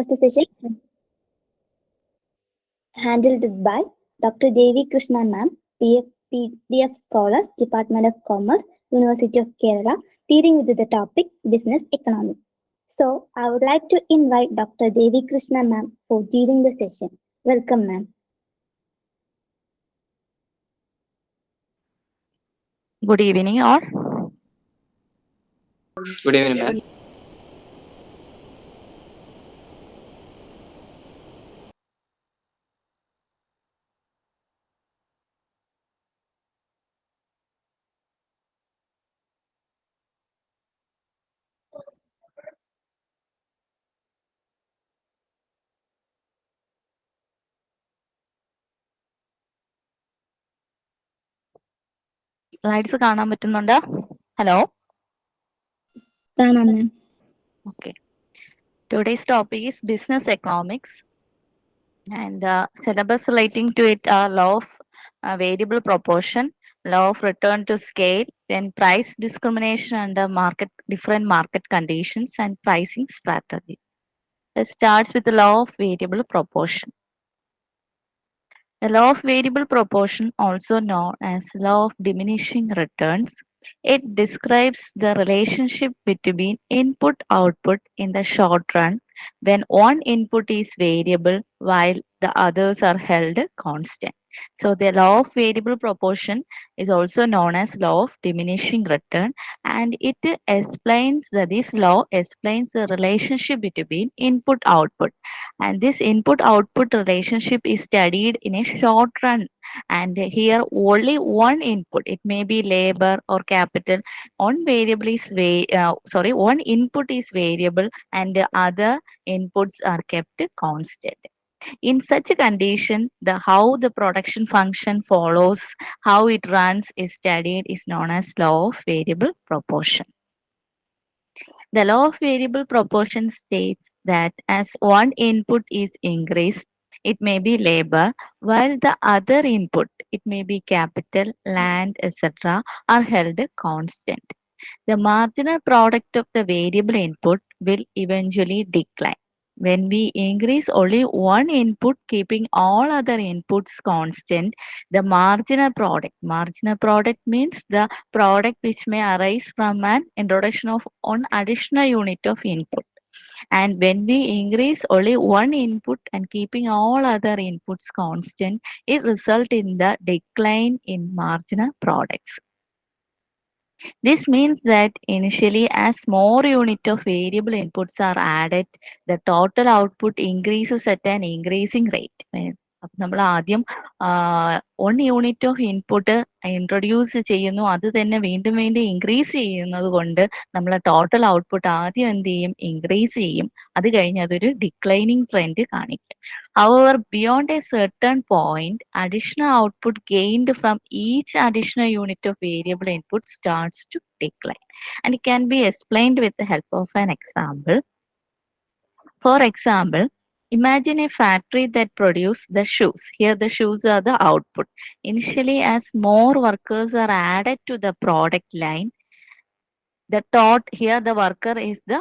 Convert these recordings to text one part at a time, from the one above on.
First session handled by Dr. Devi Krishna ma'am, PDF scholar, Department of Commerce, University of Kerala, dealing with the topic business economics. So I would like to invite Dr. Devi Krishna ma'am for leading the session. Welcome, ma'am. Good evening, all. Good evening, ma'am. Slides കാണാൻ പറ്റുന്നുണ്ടോ? Hello. Ma'am. Okay. Today's topic is business economics, and syllabus relating to it are law of variable proportion, law of return to scale, then price discrimination under different market conditions, and pricing strategy. It starts with the law of variable proportion. The law of variable proportion, also known as law of diminishing returns, it describes the relationship between input-output in the short run when one input is variable while the others are held constant. So the law of variable proportion is also known as law of diminishing return, and this law explains the relationship between input-output, and this input output relationship is studied in a short run, and here only one input, it may be labor or capital, one input is variable and the other inputs are kept constant. In such a condition, the how the production function follows, how it runs is studied, is known as law of variable proportion. The law of variable proportion states that as one input is increased, it may be labor, while the other input, it may be capital, land, etc., are held constant. The marginal product of the variable input will eventually decline. When we increase only one input, keeping all other inputs constant, the marginal product means the product which may arise from an introduction of one additional unit of input. And when we increase only one input and keeping all other inputs constant, it results in the decline in marginal products. This means that initially, as more unit of variable inputs are added, the total output increases at an increasing rate. നമ്മൾ ആദ്യം 1 unit of input introduce ചെയ്യുന്നു, അത് തന്നെ വീണ്ടും വീണ്ടും increase ചെയ്യുന്നത് കൊണ്ട് നമ്മളെ ടോട്ടൽ ഔട്ട്പുട്ട് ആദ്യം എന്ത് ചെയ്യും, ഇൻക്രീസ് ചെയ്യും. അത് കഴിഞ്ഞ് അതൊരു ഡിക്ലൈനിങ് ട്രെൻഡ് കാണിക്കും. However, beyond a certain point, additional output gained from each additional unit of variable input starts to decline. And it can be explained with the help of an example. For example, imagine a factory that produces the shoes. Here the shoes are the output. Initially, as more workers are added to the product line, here the worker is the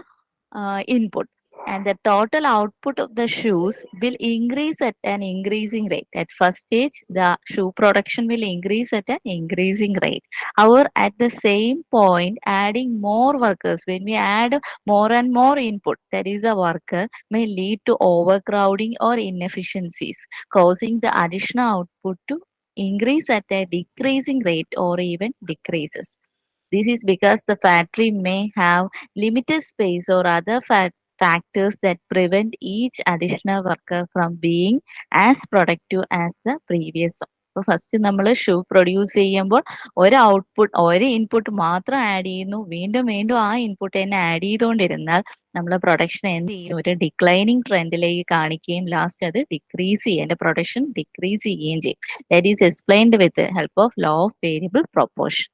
input, and the total output of the shoes will increase at an increasing rate. At first stage, the shoe production will increase at an increasing rate. However, at the same point, adding more workers, when we add more and more input, that is the worker, may lead to overcrowding or inefficiencies, causing the additional output to increase at a decreasing rate or even decreases. This is because the factory may have limited space or other factors that prevent each additional worker from being as productive as the previous one. അപ്പോൾ first നമ്മൾ shoe produce ചെയ്യുമ്പോൾ ഒരു input മാത്രം add ചെയ്യുന്നു, വീണ്ടും വീണ്ടും ആ input തന്നെ ആഡ് ചെയ്തുകൊണ്ടിരുന്നാൽ നമ്മളെ പ്രൊഡക്ഷൻ എന്ത് ചെയ്യും, ഒരു ഡിക്ലൈനിങ് ട്രെൻഡിലേക്ക് കാണിക്കുകയും ലാസ്റ്റ് അത് ഡിക്രീസ് ചെയ്യും, എൻ്റെ പ്രൊഡക്ഷൻ ഡിക്രീസ് ചെയ്യുകയും ചെയ്യും. That is explained with help of law of variable proportion.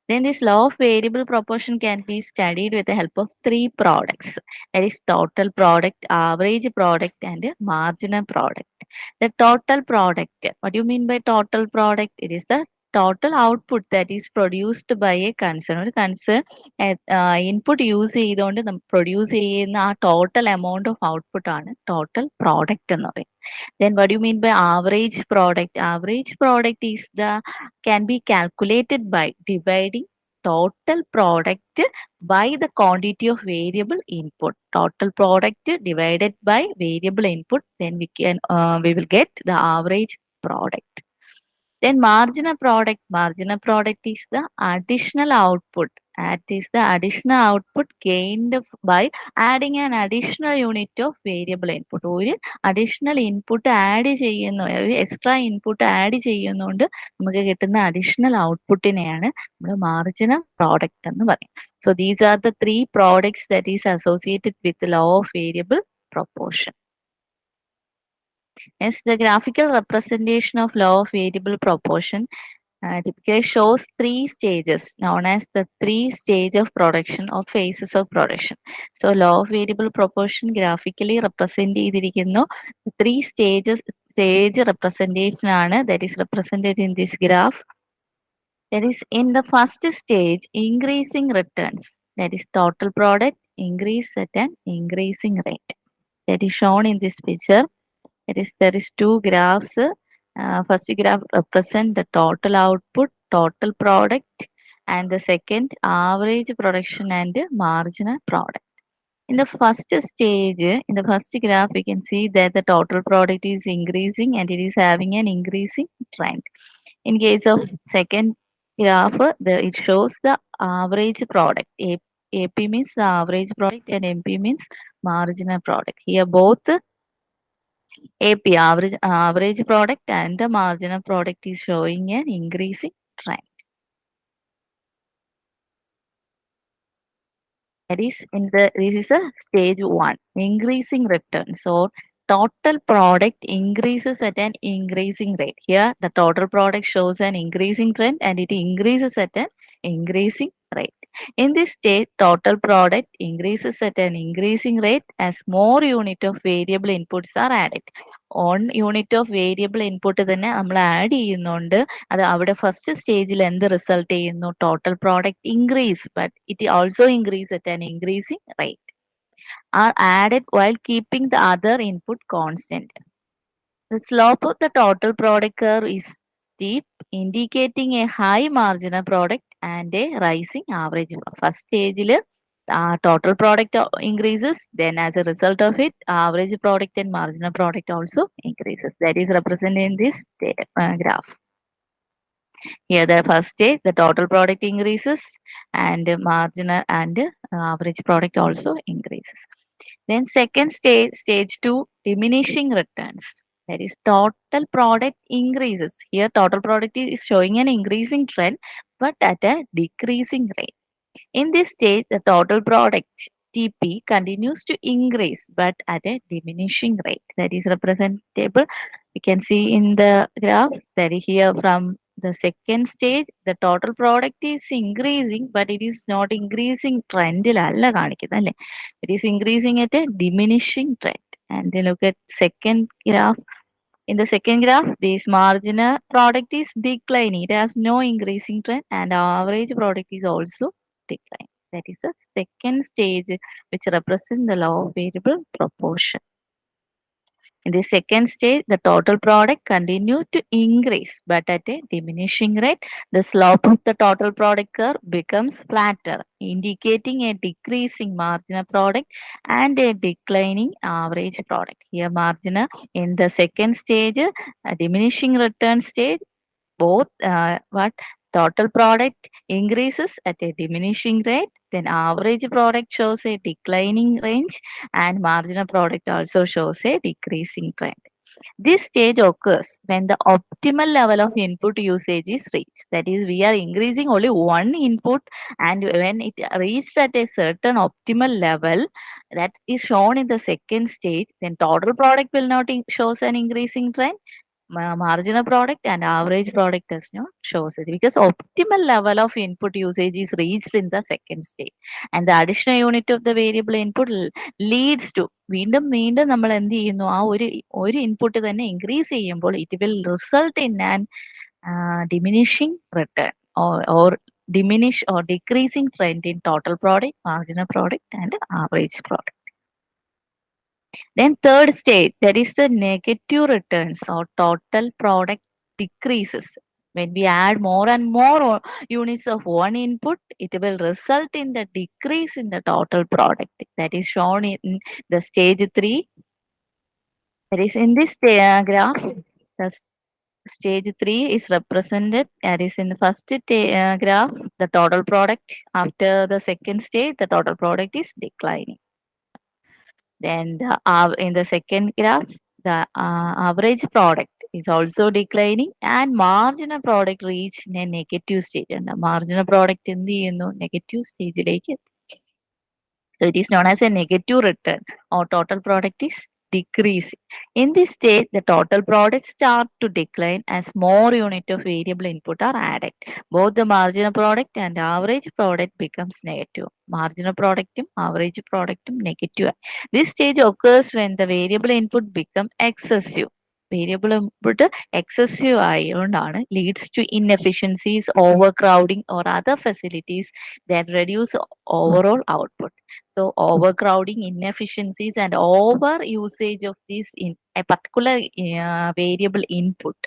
Then this law of variable proportion can be studied with the help of three products. That is total product, average product, and marginal product. The total product, what do you mean by total product? It is the total output that is produced by a concern. ഒരു concern input use ചെയ്തുകൊണ്ട് produce ചെയ്യുന്ന ആ total amount of output ആണ് total product എന്ന് പറയും. Then what do you mean by average product? Average product is the can be calculated by dividing total product by the quantity of variable input. Total product divided by variable input, then we will get the average product. Then marginal product is the additional output. That is the additional output gained by adding an additional unit of variable input. ഒരു additional input add ചെയ്യുന്നു, ഒരു extra input add ചെയ്യുന്നതുകൊണ്ട് നമുക്ക് കിട്ടുന്ന additional ഔട്ട്പുട്ടിനെയാണ് നമ്മൾ marginal product എന്ന് പറയും. So these are the three products that is associated with the law of variable proportion. Yes, the graphical representation of law of variable proportion typically shows three stages known as the three stage of production or phases of production. So law of variable proportion graphically represent ചെയ്തിരിക്കുന്നു three stage representation ആണ്, that is represented in this graph. That is, in the first stage, increasing returns, that is total product increase at an increasing rate. That is shown in this picture. There is two graphs. First graph represent the total output, total product, and the second average production and marginal product. In the first stage, in the first graph, we can see that the total product is increasing and it is having an increasing trend. In case of second graph, it shows the average product. AP means the average product and MP means marginal product. Here both AP average product and the marginal product is showing an increasing trend. That is this is a stage one, increasing returns. So total product increases at an increasing rate. Here the total product shows an increasing trend and it increases at an increasing rate. In this stage, total product increases at an increasing rate as more unit of variable inputs are added. On unit of variable input തന്നെ നമ്മൾ add ചെയ്യുന്നുണ്ട്. അത് അവിടെ first സ്റ്റേജിൽ എന്ത് result ചെയ്യുന്നു? Total product increase, but it also increase at an increasing rate are added while keeping the other input constant. The slope of the total product curve is steep, indicating a high marginal product and a rising average. First stage, total product increases, then as a result of it, average product and marginal product also increases. That is represented in this graph. Here the first stage, the total product increases and marginal and average product also increases. Then second stage, stage 2, diminishing returns. That is total product increases. Here total product is showing an increasing trend but at a decreasing rate. In this stage, the total product TP continues to increase but at a diminishing rate. That is representable. We can see in the graph that here from the second stage, the total product is increasing but it is not increasing trend. It is increasing at a diminishing trend. And then look at second graph. In the second graph, this marginal product is declining. It has no increasing trend and average product is also declining. That is the second stage which represents the law of variable proportion. In the second stage, the total product continues to increase but at a diminishing rate. The slope of the total product curve becomes flatter, indicating a decreasing marginal product and a declining average product. Here marginal in the second stage, a diminishing return stage, both what total product increases at a diminishing rate, then average product shows a declining range and marginal product also shows a decreasing trend. This stage occurs when the optimal level of input usage is reached. That is, we are increasing only one input, and when it reached at a certain optimal level that is shown in the second stage, then total product will not shows an increasing trend. Marginal product and average product does not shows it because optimal level of input usage is reached in the second stage, and the additional unit of the variable input leads to വീണ്ടും നമ്മൾ എന്ത് ചെയ്യുന്നു, ആ ഒരു input തന്നെ increase ചെയ്യുമ്പോൾ it will result in an diminishing return or diminish or decreasing trend in total product, marginal product, and average product. Then third stage, that is the negative returns or total product decreases. When we add more and more units of one input, it will result in the decrease in the total product. That is shown in the stage 3. That is in this graph. The stage 3 is represented. That is in the first graph, the total product. After the second stage, the total product is declining. Then in the second graph, the average product is also declining and marginal product reached a negative stage. And the marginal product in the negative stage. So it is known as a negative return or total product is decreasing. In this state, the total product start to decline as more unit of variable input are added. Both the marginal product and average product becomes negative. Marginal product, average product negative. This stage occurs when the variable input become excessive. Variable input excessive ആയതുകൊണ്ടാണ് leads to inefficiencies, overcrowding or other facilities that reduce overall output. So overcrowding, inefficiencies, and over usage of this in a particular input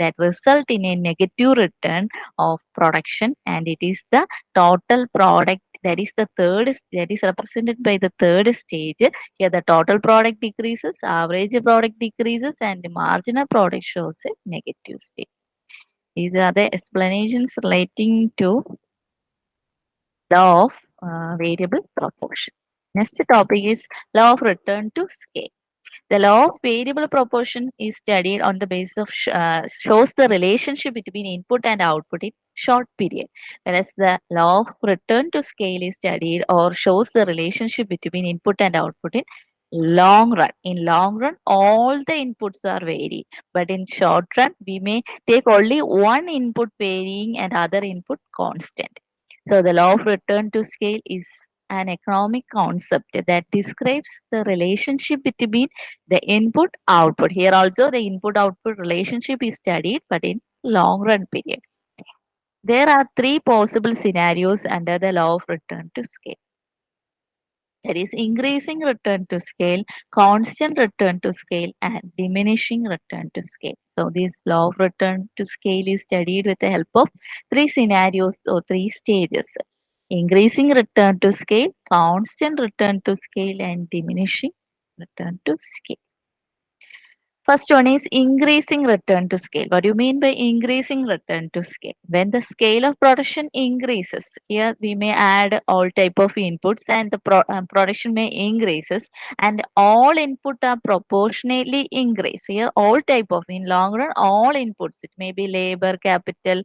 that result in a negative return of production, and it is the total product that is that is represented by the third stage. Here the total product decreases, average product decreases, and the marginal product shows a negative state. These are the explanations relating to law of variable proportion. Next topic is law of return to scale. The law of variable proportion is studied on the basis of shows the relationship between input and output in short period, whereas the law of return to scale is studied or shows the relationship between input and output in long run. In long run, all the inputs are varied, but in short run, we may take only one input varying and other input constant. So the law of return to scale is an economic concept that describes the relationship between the input output. Here also the input output relationship is studied, but in long run period. There are three possible scenarios under the law of return to scale. That is increasing return to scale, constant return to scale, and diminishing return to scale. So this law of return to scale is studied with the help of three scenarios or three stages. Increasing return to scale, constant return to scale, and diminishing return to scale. First one is increasing return to scale. What do you mean by increasing return to scale? When the scale of production increases, here we may add all type of inputs and the production may increases and all input are proportionately increase. Here all type of, in long run, all inputs, it may be labor, capital,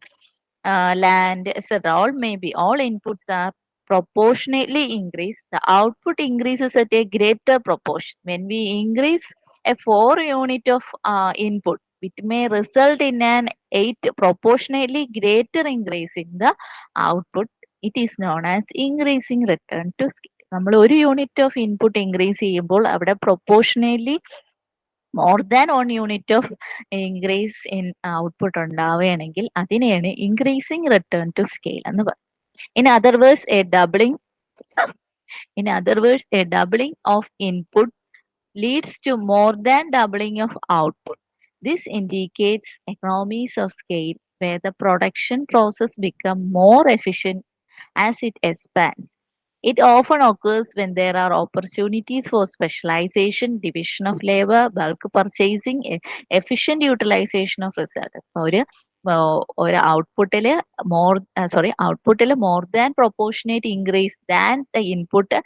land, etc. All inputs are proportionately increase. The output increases at a greater proportion. When we increase a 4 unit of input, it may result in an 8 proportionately greater increase in the output. It is known as increasing return to scale. നമ്മൾ ഒരു unit of input increase ചെയ്യുമ്പോൾ അവിടെ proportionally more than 1 unit of increase in output ഉണ്ടാവുകയാണെങ്കിൽ അതിനെയാണ് increasing return to scale എന്ന് പറയുന്നത്. In other words, a doubling of input leads to more than doubling of output. This indicates economies of scale where the production process becomes more efficient as it expands. It often occurs when there are opportunities for specialization, division of labor, bulk purchasing, efficient utilization of result. ഒരു ഔട്ട്പുട്ടിൽ more than proportionate increase than the input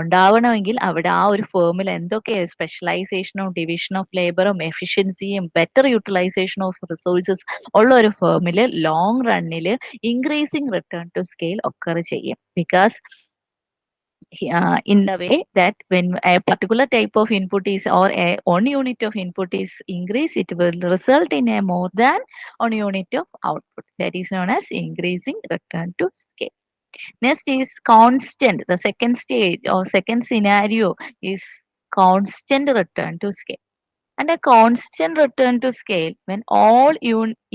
ഉണ്ടാവണമെങ്കിൽ അവിടെ ആ ഒരു ഫേമിൽ എന്തൊക്കെ സ്പെഷ്യലൈസേഷനും division of ലേബറും എഫിഷ്യൻസിയും ബെറ്റർ യൂട്ടിലൈസേഷൻ ഓഫ് റിസോഴ്സസ് ഉള്ള ഒരു ഫേമിൽ ലോങ് റണ്ണിൽ increasing return to scale occur ചെയ്യും. Because in the way that when a particular type of input is or a one unit of input is increased, it will result in a more than one unit of output. That is known as increasing return to scale. Next is constant. The second stage or second scenario is constant return to scale. and a constant return to scale when all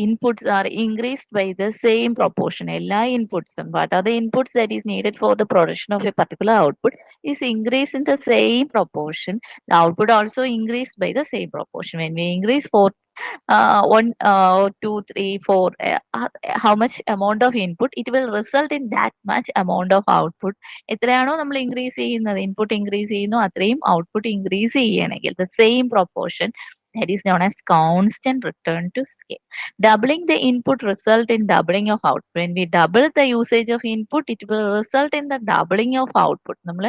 inputs are increased by the same proportion. Ella inputs, what are the inputs that is needed for the production of a particular output is increased in the same proportion. The output also increased by the same proportion. When we increase for one, two, three, four, how much amount of input, it will result in that much amount of output. എത്രയാണോ നമ്മൾ increase ചെയ്യുന്നത്, input increase ചെയ്യുന്നു, അത്രയും output increase ചെയ്യണമെങ്കിൽ the same proportion, that is known as constant return to scale. Doubling the input result in doubling of output. When we double the usage of input, it will result in the doubling of output. നമ്മൾ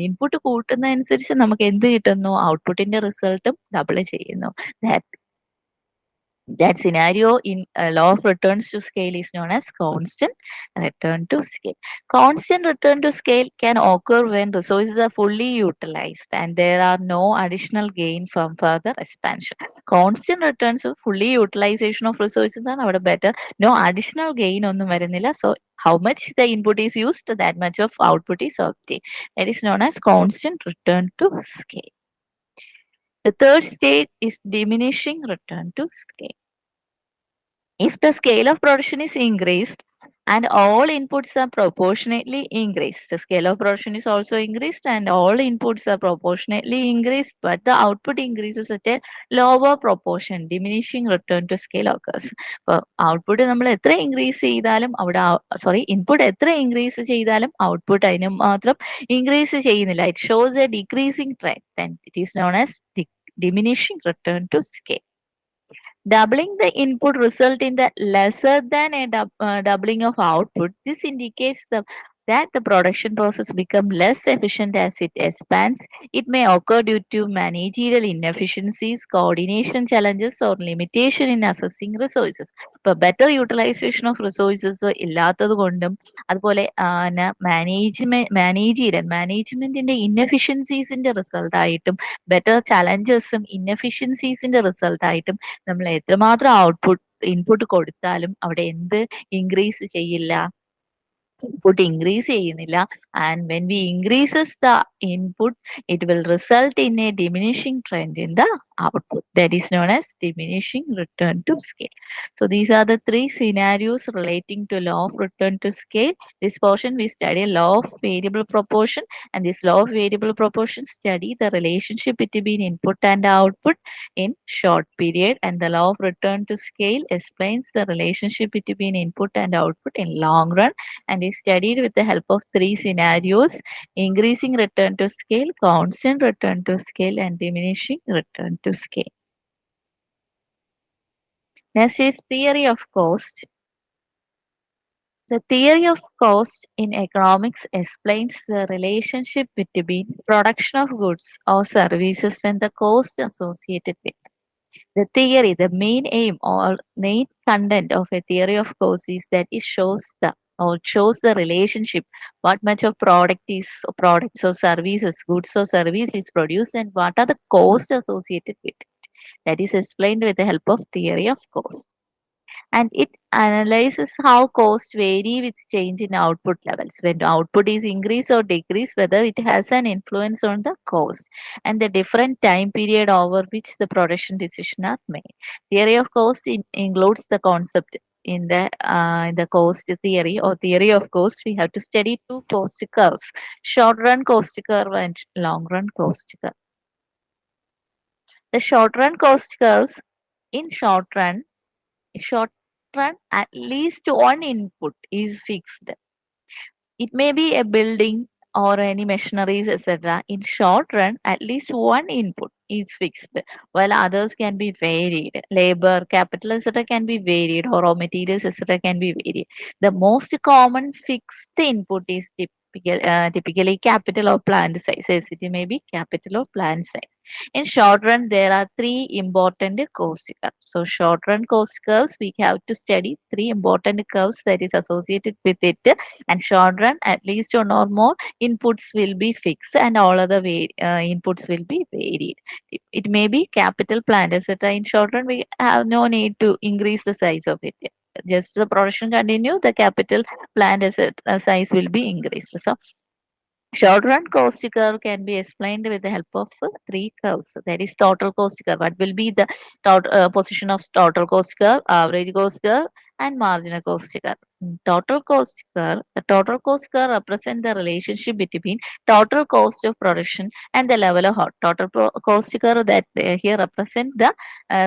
input കൂട്ടുന്നതനുസരിച്ച് നമുക്ക് എന്ത് കിട്ടുന്നു, ഔട്ട്പുട്ടിന്റെ റിസൾട്ടും double ചെയ്യുന്നു. That scenario in law of returns to scale is known as constant return to scale. Constant return to scale can occur when resources are fully utilized and there are no additional gain from further expansion. Constant returns of fully utilization of resources are our better. No additional gain on the marinilla. So how much the input is used, that much of output is obtained. That is known as constant return to scale. The third stage is diminishing return to scale. If the scale of production is increased and all inputs are proportionately increased, the scale of production is also increased and all inputs are proportionately increased, but the output increases at a lower proportion, diminishing return to scale occurs. Output നമ്മൾ എത്ര increase ചെയ്താലും അവിടെ sorry input എത്ര increase ചെയ്താലും output അതിന് മാത്രം increase ചെയ്യുന്നില്ല. It shows a decreasing trend. Then it is known as diminishing return to scale. Doubling the input result in the lesser than a doubling of output. This indicates that the production process become less efficient as it expands. It may occur due to managerial inefficiencies, coordination challenges, or limitation in assessing resources. ഇപ്പോൾ better utilization of resources ഇല്ലാത്തത് കൊണ്ടും അതുപോലെ മാനേജ്മെന്റിന്റെ ഇൻഎഫിഷ്യൻസീസിന്റെ result ആയിട്ടും better ചലഞ്ചസും ഇൻഎഫിഷ്യൻസീസിന്റെ result ആയിട്ടും നമ്മൾ എത്രമാത്രം input കൊടുത്താലും അവിടെ എന്ത് ഇൻക്രീസ് ചെയ്യില്ല, input increase ചെയ്യുന്നില്ല. And when we increases the input, it will result in a diminishing trend in the output. That is known as diminishing return to scale. So these are the three scenarios relating to law of return to scale. This portion we study law of variable proportion, and this law of variable proportion study the relationship between input and output in short period, and the law of return to scale explains the relationship between input and output in long run, and is studied with the help of three scenarios: increasing return to scale, constant return to scale, and diminishing return to scale. Next is theory of cost. The theory of cost in economics explains the relationship between production of goods or services and the cost associated with. The theory, the main aim or main content of a theory of cost is that it shows the relationship, what much of products or services, goods or service is produced, and what are the costs associated with it. That is explained with the help of theory of cost. And it analyzes how costs vary with change in output levels. When output is increase or decrease, whether it has an influence on the cost and the different time period over which the production decision are made. Theory of cost includes the concept in the cost theory or theory of cost. We have to study two cost curves: short run cost curve and long run cost curve. The short run cost curves, in short run, at least one input is fixed. It may be a building or any machineries, etc. In short run, at least one input is fixed, while others can be varied. Labor, capital, etc. can be varied, or raw materials, etc. can be varied. The most common fixed input is typically capital or plant size. It may be capital or plant size. In short run, there are three important cost curves. So short run cost curves, we have to study three important curves that is associated with it. And short run, at least one or more inputs will be fixed and all other inputs will be varied. It may be capital plant, etc. In short run, we have no need to increase the size of it. Just the production continue, the capital plant size will be increased. So Short run cost curve can be explained with the help of three curves. That is total cost curve. What will be the position of total cost curve, average cost curve, and marginal cost curve? Total cost curve. The total cost curve represents the relationship between total cost of production and the level of total cost curve that here represent the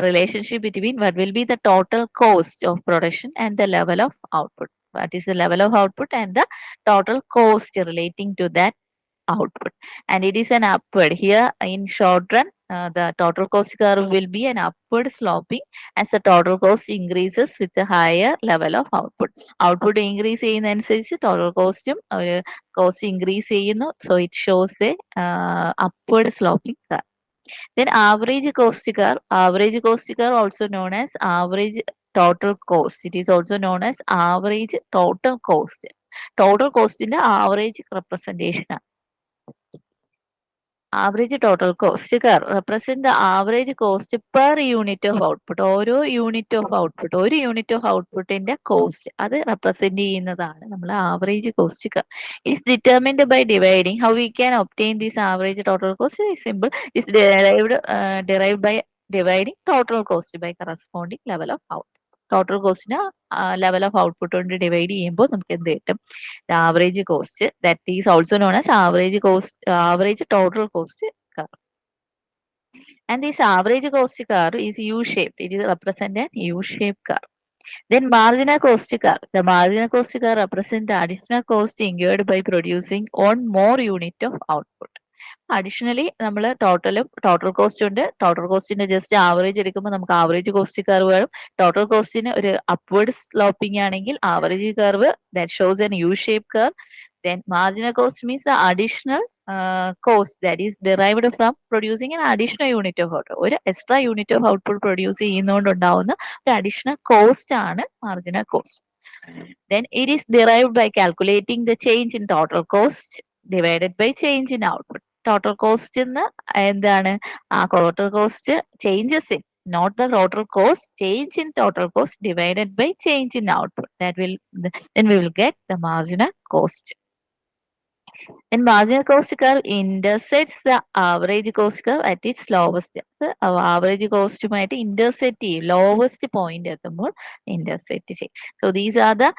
relationship between what will be the total cost of production and the level of output. What is the level of output and the total cost relating to that output, and it is an upward here in short run. The total cost curve will be an upward sloping as the total cost increases with a higher level of output. Output increase ചെയ്യുന്നതനുസരിച്ച് total cost increase ചെയ്യുന്നു. So it shows a upward sloping curve. Then average cost curve also known as average total cost. It is also known as average total cost. Total cost in the average representation. Average total cost curve represent the average cost per unit of output. ഓരോ unit of output ഒരു unit of ഔട്ട്പുട്ടിന്റെ cost അത് represent ചെയ്യുന്നതാണ് നമ്മൾ average cost curve. It's determined by dividing. How we can obtain this average total cost is simple. It's derived by dividing total cost by corresponding level of output. Total കോസ്റ്റിന് level of output കൊണ്ട് divide ചെയ്യുമ്പോൾ നമുക്ക് എന്ത് കിട്ടും? The average cost, that is also known as average cost, average total cost curve. And this average cost curve is U-shaped. It is represent an U-shaped curve. Then marginal cost curve. The marginal cost curve represents the additional cost incurred by producing one more unit of output. Additionally നമ്മൾ total cost ഉണ്ട്. Total കോസ്റ്റിന്റെ just average എടുക്കുമ്പോൾ നമുക്ക് average cost curve വരും. Total കോസ്റ്റിന് ഒരു upward sloping ആണെങ്കിൽ average curve that shows an U shape curve. Then marginal cost means the additional cost that is derived from producing an additional unit of output. ഒരു extra unit of output produce ചെയ്യുന്നതുകൊണ്ടുണ്ടാവുന്ന ഒരു additional cost ആണ് marginal cost. Then it is derived by calculating the change in total cost divided by change in output. Total cost എന്താണ് total cost changes in, not the total cost, change in total cost divided by change in output. Then we will get the marginal cost. Then marginal cost curve intersects the average cost curve at its lowest. Average cost intersect lowest point എത്തുമ്പോൾ intersect ചെയ്യും. So these are the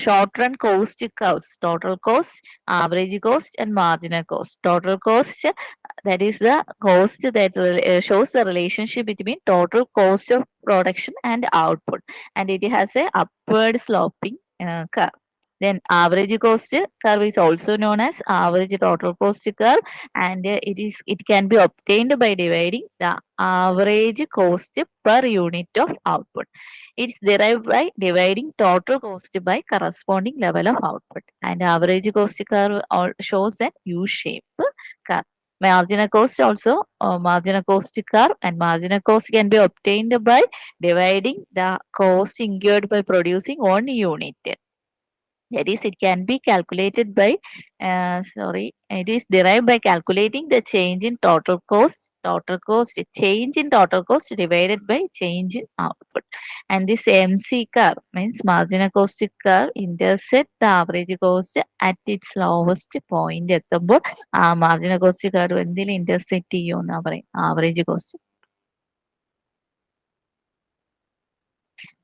short run cost curves: total cost, average cost, and marginal cost. Total cost, that is the cost that shows the relationship between total cost of production and output, and it has a upward sloping curve. Then average cost curve is also known as average total cost curve, and it can be obtained by dividing the average cost per unit of output. It's derived by dividing total cost by corresponding level of output, and average cost curve shows an U-shape curve. Marginal cost also, marginal cost curve, and marginal cost can be obtained by dividing the cost incurred by producing one unit. That is, it can be calculated by, it is derived by calculating the change in change in total cost divided by change in output. And this MC curve means marginal cost curve intersect the average cost at its lowest point. എത്തുമ്പോൾ ആ marginal cost curve എന്തിൽ intersect ചെയ്യുമെന്നാ പറയും? Average cost.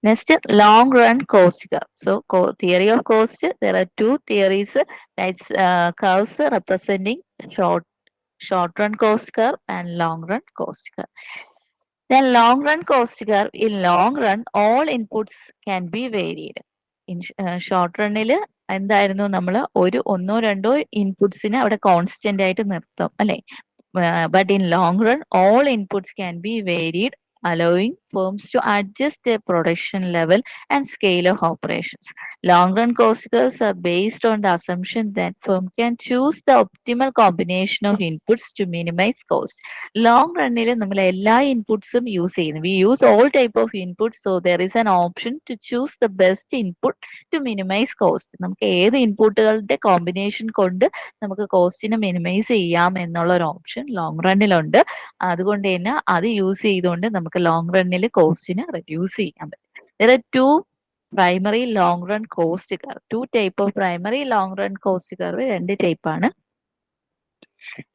Next, long run cost curve. So, theory of cost, there are two theories. That's curves representing short run cost curve and long run cost curve. Then long run cost curve, in long run, all inputs can be varied. In short run-ൽ എന്തായിരുന്നു നമ്മൾ ഒന്നോ രണ്ടോ ഇൻപുട്സിനെ അവിടെ constant ആയിട്ട് നിർത്തും അല്ലെ. But in long run, all inputs can be varied, allowing firms to adjust their production level and scale of operations. Long run cost curves are based on the assumption that firm can choose the optimal combination of inputs to minimize cost. Long run-ൽ നമ്മൾ എല്ലാ ഇൻപുട്സും use ചെയ്യുന്നു. We use all type of inputs, so there is an option to choose the best input to minimize cost. നമുക്ക് ഏത് ഇൻപുട്ടുകളുടെ combination കൊണ്ട് നമുക്ക് കോസ്റ്റിനെ minimise ചെയ്യാം എന്നുള്ള ഒരു ഓപ്ഷൻ ലോങ് റണ്ണിലുണ്ട്. അതുകൊണ്ട് തന്നെ അത് യൂസ് ചെയ്തുകൊണ്ട് നമുക്ക് ലോങ് റണ്ണിൽ കോസ്റ്റിനെ റെഡ്യൂസ് ചെയ്യാൻ പറ്റും. There are two primary long run cost curve. Two type of primary long run cost curve, രണ്ട് ടൈപ്പാണ്.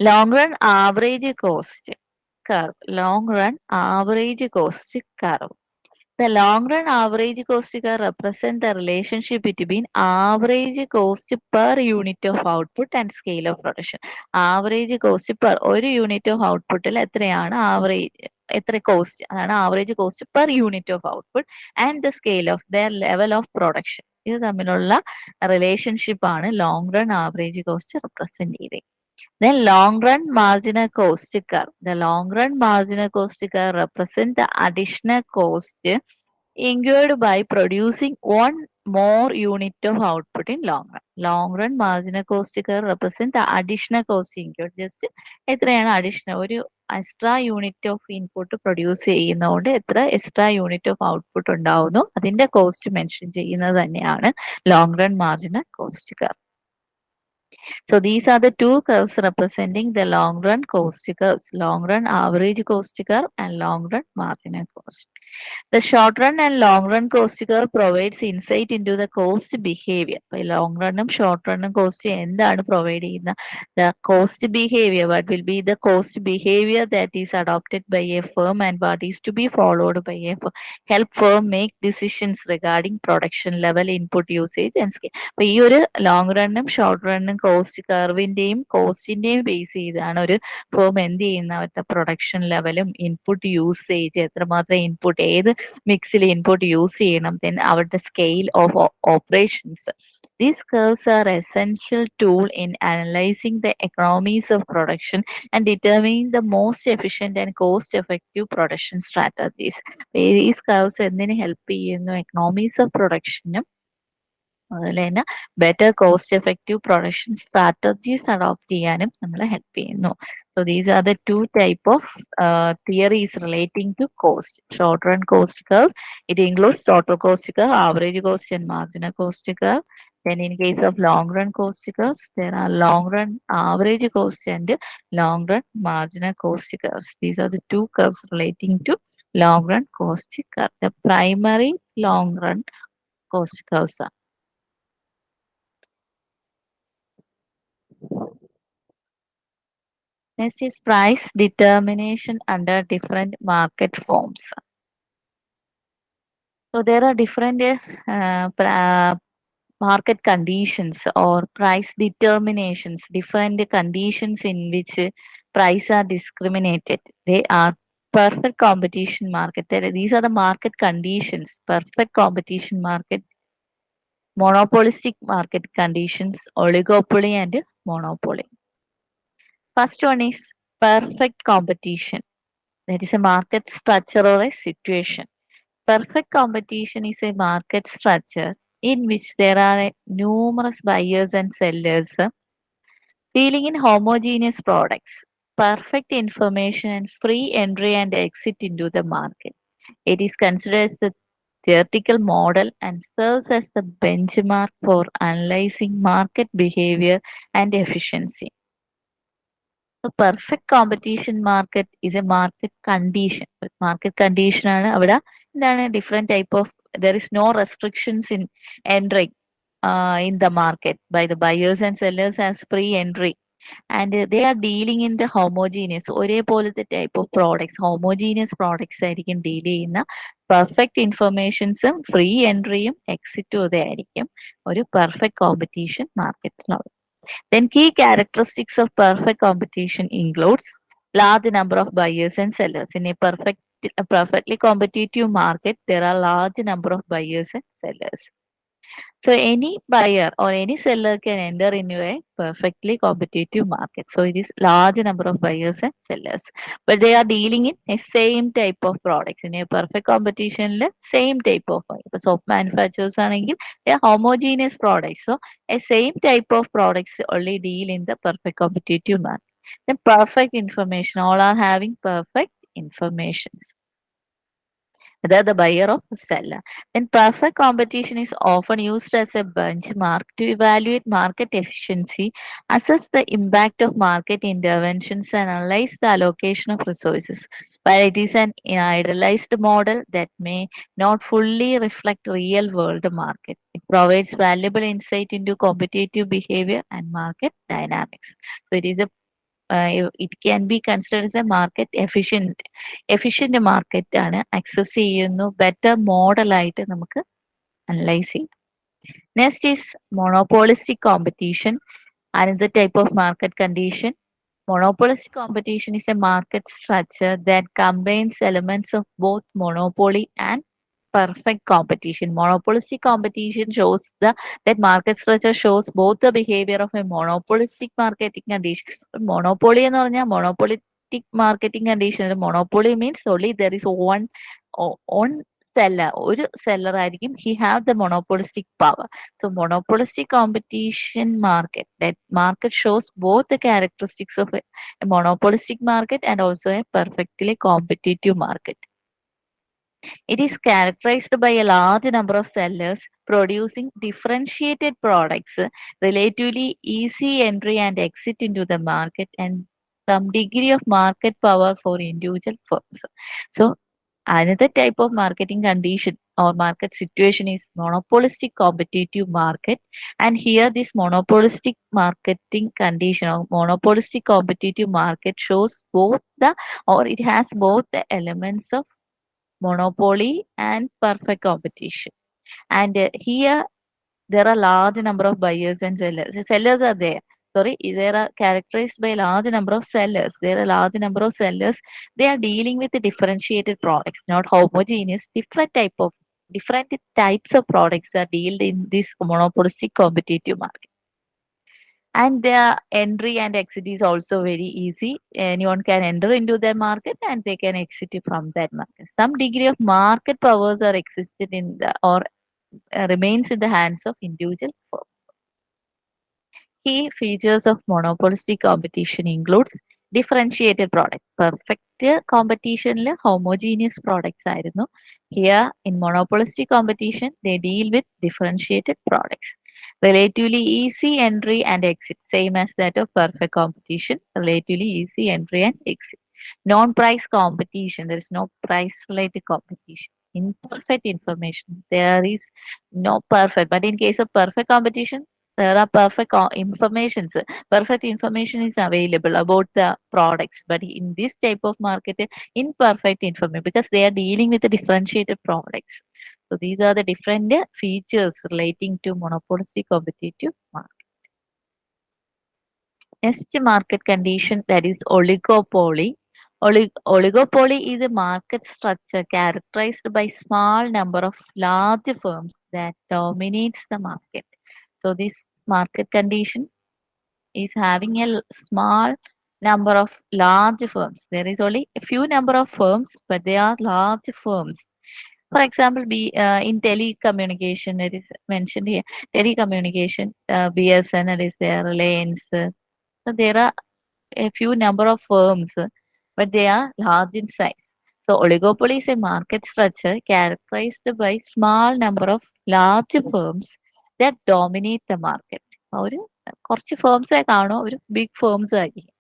Long run average cost curve, long run average cost curve. The long run average cost curve represent the relationship between average cost per unit of output and scale of production. Average cost per ഒരു unit of ഔട്ട്പുട്ടിൽ എത്രയാണ് എത്ര cost, അതാണ് average cost per unit of output and the scale of there level of production. ഇത് തമ്മിലുള്ള relationship ആണ് long run average cost represent ചെയ്തത്. Then long run marginal cost curve. The long run marginal cost curve represent the additional cost incurred by producing one more unit of output in long run. Long run marginal cost curve represent the additional cost incurred. Just എത്രയാണ് additional, ഒരു extra unit of input produce ചെയ്യുന്നതുകൊണ്ട് എത്ര extra unit of output ഉണ്ടാവുന്നു അതിന്റെ cost mention ചെയ്യുന്നത് തന്നെയാണ് long run marginal cost curve. So these are the two curves representing the long run cost curves, long run average cost curve and long run marginal cost. The short run and long run cost curve provides insight into the cost behavior. By long run and short run cost എന്താണ് provide ചെയ്യുന്ന, the cost behavior, what will be the cost behavior that is adopted by a firm and what is to be followed by a firm. Help firm make decisions regarding production level, input usage and scale. അപ്പൊ ഈ ഒരു long റണ്ണും short റണ്ണും cost കർവിന്റെയും കോസ്റ്റിന്റെയും base ചെയ്താണ് ഒരു firm എന്ത് ചെയ്യുന്ന അവരുടെ production ലെവലും input usage, എത്രമാത്രം ഇൻപുട്ട്, ഏത് മിക്സിൽ ഇൻപുട്ട് യൂസ് ചെയ്യണം, ദെൻ അവരുടെ scale of operations. These curves are essential tool in analyzing the economies of production and determining the most efficient and cost-effective production strategies. These curves എന്തിനു help ചെയ്യുന്നു, economies of പ്രൊഡക്ഷനും അതുപോലെ തന്നെ better cost effective production strategies adopt ചെയ്യാനും നമ്മളെ help ചെയ്യുന്നു. So these are the two type of theories relating to cost. Short run cost curve, it includes total cost curve, average cost and marginal cost curve. Then in case of long run cost curves, there are long run average cost and long run marginal cost curves. These are the two curves relating to long run cost curve. The primary long run cost curves are. Next is price determination under different market forms. So there are different market conditions or price determinations, different conditions in which price are discriminated. They are perfect competition market. These are the market conditions: perfect competition market, monopolistic market conditions, oligopoly and monopoly. First one is perfect competition. That is a market structure or a situation. Perfect competition is a market structure in which there are numerous buyers and sellers dealing in homogeneous products. Perfect information and free entry and exit into the market. It is considered as the theoretical model and serves as the benchmark for analyzing market behavior and efficiency. The perfect competition market is a market condition. Market condition ആണ് അവിടെ എന്താണ് different type of, there is no restrictions in entering in the market by the buyers and sellers as free entry, and they are dealing in the homogeneous ഒരേപോലത്തെ type of products, homogeneous products ആയിരിക്കും deal ചെയ്യുന്ന. perfect informationസും free entryയും എക്സിറ്റും അതായിരിക്കും ഒരു perfect competition marketiലുള്ളത്. Then key characteristics of perfect competition includes large number of buyers and sellers. In a perfectly competitive market, there are large number of buyers and sellers. So any buyer or any seller can enter into a perfectly competitive market. So it is large number of buyers and sellers, but they are dealing in a same type of products. In a perfect competition, same type of soap manufacturers are they are homogeneous products. So a same type of products only deal in the perfect competitive market. Then perfect information, all are having perfect informations, whether the buyer or the seller. Then perfect competition is often used as a benchmark to evaluate market efficiency, assess the impact of market interventions, and analyze the allocation of resources. While it is an idealized model that may not fully reflect real world market, it provides valuable insight into competitive behavior and market dynamics. So it can be considered as a market efficient market ആണ് access ചെയ്യുന്നു better model ആയിട്ട് നമുക്ക് analyze ചെയ്യാം. Next is monopolistic competition, another type of market condition. Monopolistic competition is a market structure that combines elements of both monopoly and perfect competition. Monopolistic competition shows the that market structure shows both the behavior of a monopolistic marketing condition. Monopoly എന്ന് പറഞ്ഞാൽ monopolistic marketing condition. Monopoly means only there is one seller. ഒരു seller ആയിരിക്കും. He have the monopolistic power. So monopolistic competition market. That market shows both the characteristics of a monopolistic market and also a perfectly competitive market. It is characterized by a large number of sellers producing differentiated products, relatively easy entry and exit into the market, and some degree of market power for individual firms. So, another type of marketing condition or market situation is monopolistic competitive market. And here, this monopolistic marketing condition or monopolistic competitive market shows both the or it has both the elements of monopoly and perfect competition. And here there are large number of buyers and sellers. The sellers are there. Sorry, there are characterized by large number of sellers. There are large number of sellers. They are dealing with the differentiated products, not homogeneous. Different types of products are dealt in this monopolistic competitive market. And their entry and exit is also very easy. Anyone can enter into their market and they can exit from that market. Some degree of market powers are existed in the or remains in the hands of individual firms. Key features of monopolistic competition includes differentiated product. Perfect competitionല് homogeneous products ആയിരുന്നു. Here in monopolistic competition, they deal with differentiated products. Relatively easy entry and exit, same as that of perfect competition. Relatively easy entry and exit. Non-price competition, there is no price-related competition. Imperfect information, there is no perfect. But in case of perfect competition, there are informations. Perfect information is available about the products, but in this type of market, imperfect information because they are dealing with the differentiated products. So these are the different features relating to monopolistic competitive market. Next market condition, that is oligopoly. Oligopoly is a market structure characterized by small number of large firms that dominates the market. So this market condition is having a small number of large firms. There is only a few number of firms, but they are large firms. For example, in telecommunication, it is mentioned here. Telecommunication, BSNL is there, Reliance. So there are a few number of firms, but they are large in size. So oligopoly is a market structure characterized by small number of large firms that dominate the market. ഒരു കുറച്ച് ഫേംസേ കാണൂ ഒരു big firms ആയിരിക്കും.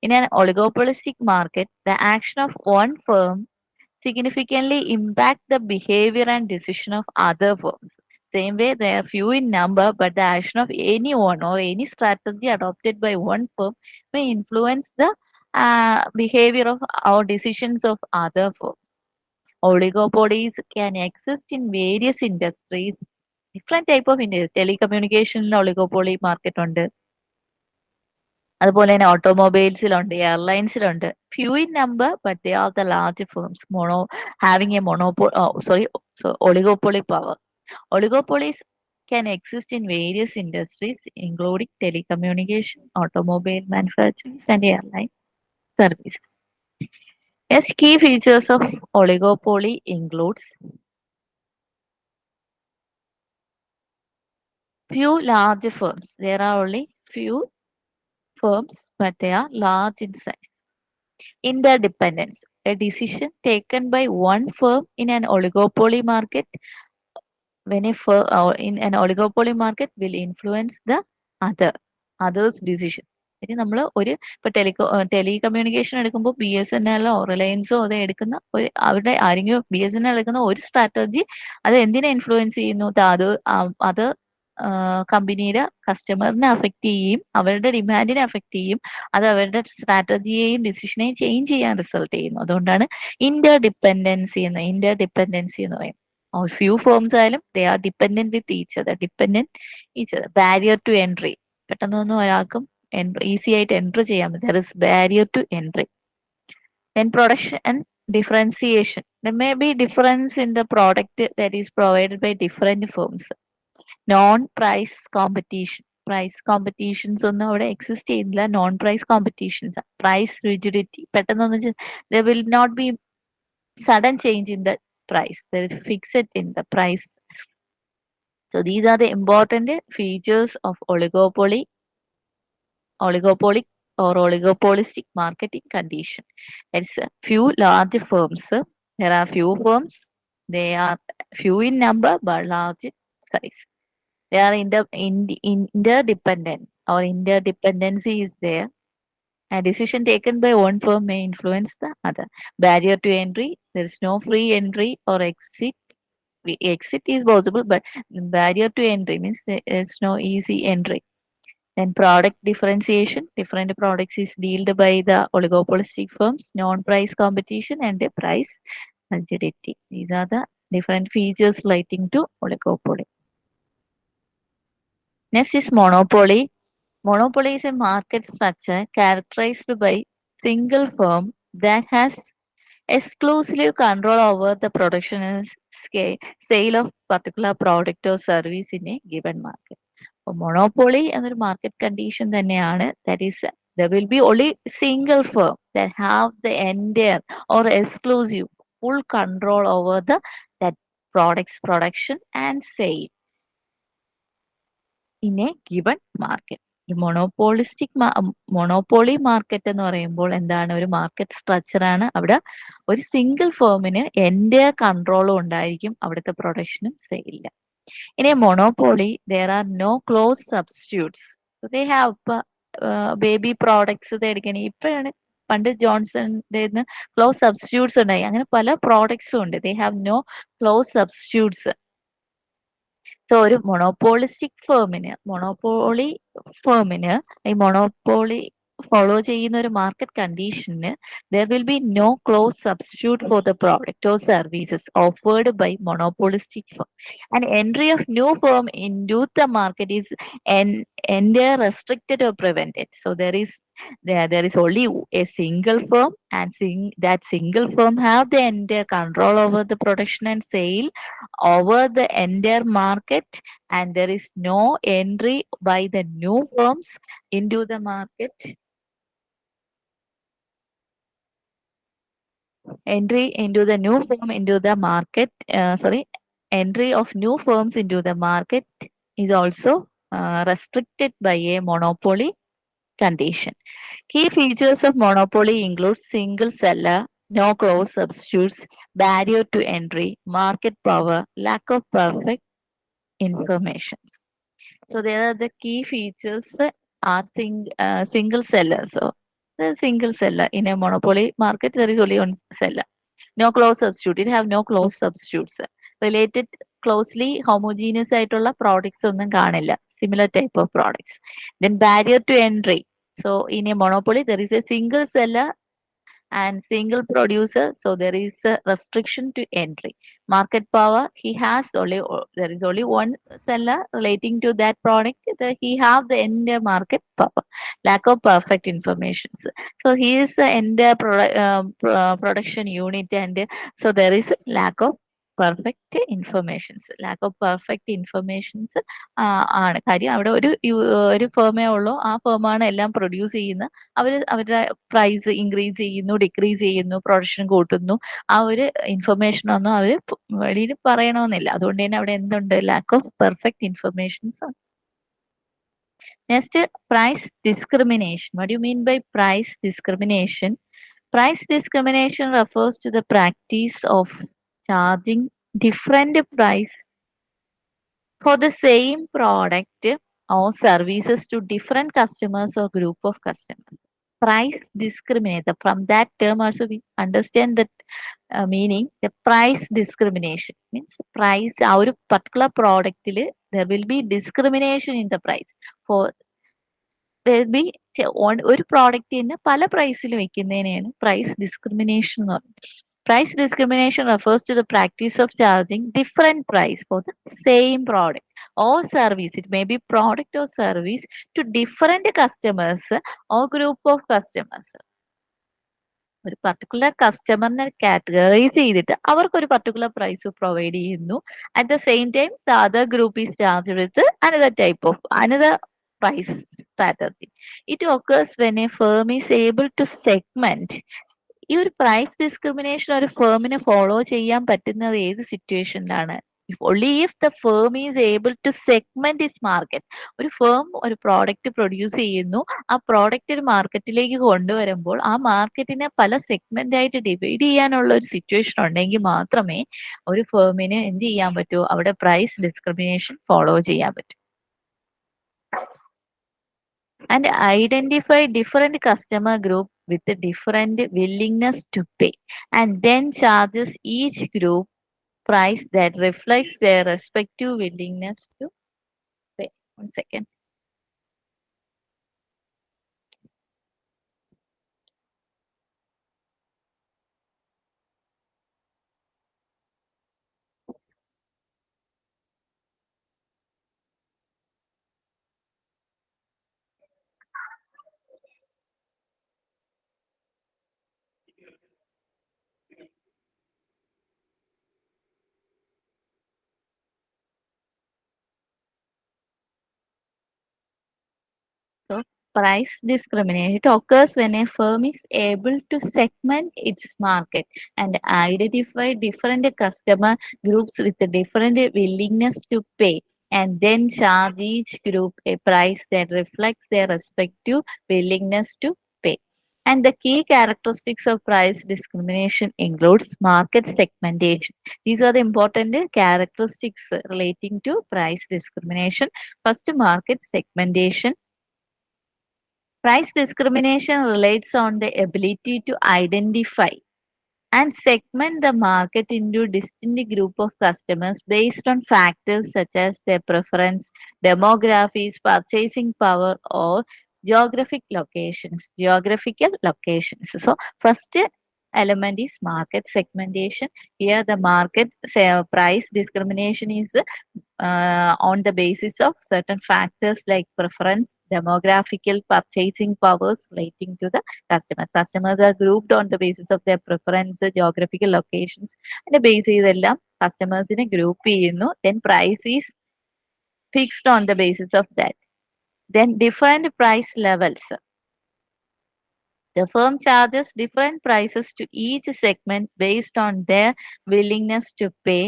In an oligopolistic market, the action of one firm significantly impact the behavior and decision of other firms. Same way, they are few in number, but the action of anyone or any strategy adopted by one firm may influence the behavior of or decisions of other firms. Oligopolies can exist in various industries. Different type of industry. Telecommunication oligopoly market ഉണ്ട്. അതുപോലെ തന്നെ ഓട്ടോമൊബൈൽസിലുണ്ട്, എയർലൈൻസിലുണ്ട്. Few in number, but they are the large firms having a oligopoly power. Oligopolies can exist in various industries, including telecommunication, automobile manufacturing, and airline services. Yes, key features of oligopoly includes few large firms. There are only few firms, but they are large in size. Interdependence. A decision taken by one firm in an oligopoly market when a firm or in an oligopoly market will influence the other's decision. നമ്മൾ ഒരു ഇപ്പൊ telecommunication എടുക്കുമ്പോൾ BSNL റിലയൻസോ അത് എടുക്കുന്ന അവരുടെ ആരെങ്കിലും BSNL എടുക്കുന്ന ഒരു സ്ട്രാറ്റജി അത് എന്തിനെ ഇൻഫ്ലുവൻസ് ചെയ്യുന്നു? അത് കമ്പനിയുടെ കസ്റ്റമറിനെ അഫക്ട് ചെയ്യും, അവരുടെ ഡിമാൻഡിനെ അഫക്ട് ചെയ്യും, അത് അവരുടെ സ്ട്രാറ്റജിയെയും ഡിസിഷനെയും ചേഞ്ച് ചെയ്യാൻ റിസൾട്ട് ചെയ്യുന്നു. അതുകൊണ്ടാണ് ഇന്റർ ഡിപ്പെൻഡൻസി എന്ന് പറയുന്നത്. ഫ്യൂ ഫോംസ് ആയാലും they are dependent with each other. Barrier to entry, പെട്ടെന്നൊന്നും ഒരാൾക്കും ഈസി ആയിട്ട് എൻട്രി ചെയ്യാൻ പറ്റും. There is barrier to entry. Then production and differentiation. There may be difference in the product that is provided by different firms. Non-price competition. Price competitions ഒന്നും അവിടെ exist ചെയ്യുന്നില്ല. Non price competitions. Price rigidity, പെട്ടെന്നൊന്നും there will not be sudden change in the price. There is fixed in the price. So these are the important features of oligopolic or oligopolistic marketing condition. It's a few large firms. There are few firms. They are few in number but large size. They are interdependent, or interdependency is there. A decision taken by one firm may influence the other. Barrier to entry. There is no free entry or exit. Exit is possible, but barrier to entry means there is no easy entry. Then product differentiation. Different products is dealt by the oligopolistic firms, non-price competition, and the price rigidity. These are the different features relating to oligopoly. Next is monopoly. Monopoly is a market structure characterized by single firm that has exclusive control over the production and sale of particular product or service in a given market. Monopoly എന്നൊരു market condition തന്നെയാണ്. That is, there will be only single firm that have the entire or exclusive full control over the that products production and sale in a given market. Monopoly market എന്ന് പറയുമ്പോൾ എന്താണ്? ഒരു market structure ആണ്. അവിടെ ഒരു single ഫേമിന് എൻ്റെ കൺട്രോളും ഉണ്ടായിരിക്കും അവിടുത്തെ പ്രൊഡക്ഷനും സെയിലില്ല. ഇനി monopoly, there are no close substitutes. So they have baby products എടുക്കണേ ഇപ്പോഴാണ്. പണ്ട് ജോൺസന്റെ ക്ലോസ് സബ്സ്റ്റിറ്റ്യൂട്ട്സ് ഉണ്ടായി. അങ്ങനെ പല പ്രോഡക്ട്സും ഉണ്ട്. They have no close substitutes. So ഒരു മൊണോപോളി ഫോളോ ചെയ്യുന്ന ഒരു മാർക്കറ്റ് കണ്ടീഷന് there will be no close substitute for the product or services offered by monopolistic firm. And entry of new firm into the market is entire restricted or prevented. So there is only a single firm, and that single firm have the entire control over the production and sale over the entire market, and there is no entry by the new firms into the market. Entry into the new firm into the market, entry of new firms into the market is also restricted by a monopoly condition. Key features of monopoly include single seller, no close substitutes, barrier to entry, market power, lack of perfect information. So there are the key features are single seller. So the single seller in a monopoly market, there is only one seller. No close substitute. It have no close substitutes. Related closely homogeneous ആയിട്ടുള്ള products ഒന്നും കാണില്ല. Similar type of products. Then barrier to entry. So in a monopoly, there is a single seller and single producer, so there is a restriction to entry. Market power, there is only one seller relating to that product, he have the entire market power. Lack of perfect information, so he is the entire production unit, and so there is a lack of perfect informations ആണ് കാര്യം. അവിടെ ഒരു ഫേമേ ഉള്ളൂ, ആ ഫേമാണ് എല്ലാം produce ചെയ്യുന്നത്. അവരുടെ price increase ചെയ്യുന്നു, ഡിക്രീസ് ചെയ്യുന്നു, പ്രൊഡക്ഷൻ കൂട്ടുന്നു, ആ ഒരു ഇൻഫർമേഷൻ ഒന്നും അവർ വെളിയിൽ പറയണമെന്നില്ല. അതുകൊണ്ട് തന്നെ അവിടെ എന്തുണ്ട്? ലാക്ക് ഓഫ് പെർഫെക്റ്റ് ഇൻഫർമേഷൻസ് ആണ്. Next, price discrimination. What you mean by price discrimination? Price discrimination refers to the practice of charging different price for the same product or services to different customers or group of customers. Price discriminator. From that term also we understand that meaning the price discrimination means price ആ ഒരു particular productൽ there will be discrimination in the price. For there will be ഒരു product തന്നെ പല പ്രൈസിൽ വെക്കുന്നതിനെയാണ് price discrimination എന്ന് പറയുന്നത്. Price discrimination refers to the practice of charging different price for the same product or service. It may be product or service to different customers or group of customers. ഒരു particular കസ്റ്റമറിനെ categorise ചെയ്തിട്ട് അവർക്ക് ഒരു particular price provide ചെയ്യുന്നു. At the same time the other group is charge with another type of another price strategy. It occurs when a firm is able to segment. ഈ ഒരു price discrimination ഒരു ഫേമിന് follow ചെയ്യാൻ പറ്റുന്നത് ഏത് സിറ്റുവേഷനിലാണ്? only if the firm is able to segment its market. ഒരു firm ഒരു product produce ചെയ്യുന്നു, ആ പ്രോഡക്റ്റ് ഒരു മാർക്കറ്റിലേക്ക് കൊണ്ടുവരുമ്പോൾ ആ മാർക്കറ്റിനെ പല സെഗ്മെന്റ് ആയിട്ട് ഡിവൈഡ് ചെയ്യാനുള്ള ഒരു സിറ്റുവേഷൻ ഉണ്ടെങ്കിൽ മാത്രമേ ഒരു ഫേമിന് എന്ത് ചെയ്യാൻ പറ്റൂ, അവിടെ പ്രൈസ് ഡിസ്ക്രിമിനേഷൻ ഫോളോ ചെയ്യാൻ പറ്റൂ. And identify different customer group with a different willingness to pay, and then charges each group price that reflects their respective willingness to pay. One second. So, price discrimination, it occurs when a firm is able to segment its market and identify different customer groups with a different willingness to pay, and then charge each group a price that reflects their respective willingness to pay. And the key characteristics of price discrimination includes market segmentation. These are the important characteristics relating to price discrimination. First, market segmentation. Price discrimination relates on the ability to identify and segment the market into distinct group of customers based on factors such as their preference, demographics, purchasing power, or geographic locations. Geographical locations. So first element is market segmentation. Here the market price discrimination is on the basis of certain factors like preference, demographical, purchasing powers relating to the customer. Customers are grouped on the basis of their preference, geographical locations. And the base ഇതെല്ലാം കസ്റ്റമേഴ്സിനെ group ചെയ്യുന്നു. Then price is fixed on the basis of that. Then different price levels. The firm charges different prices to each segment based on their willingness to pay.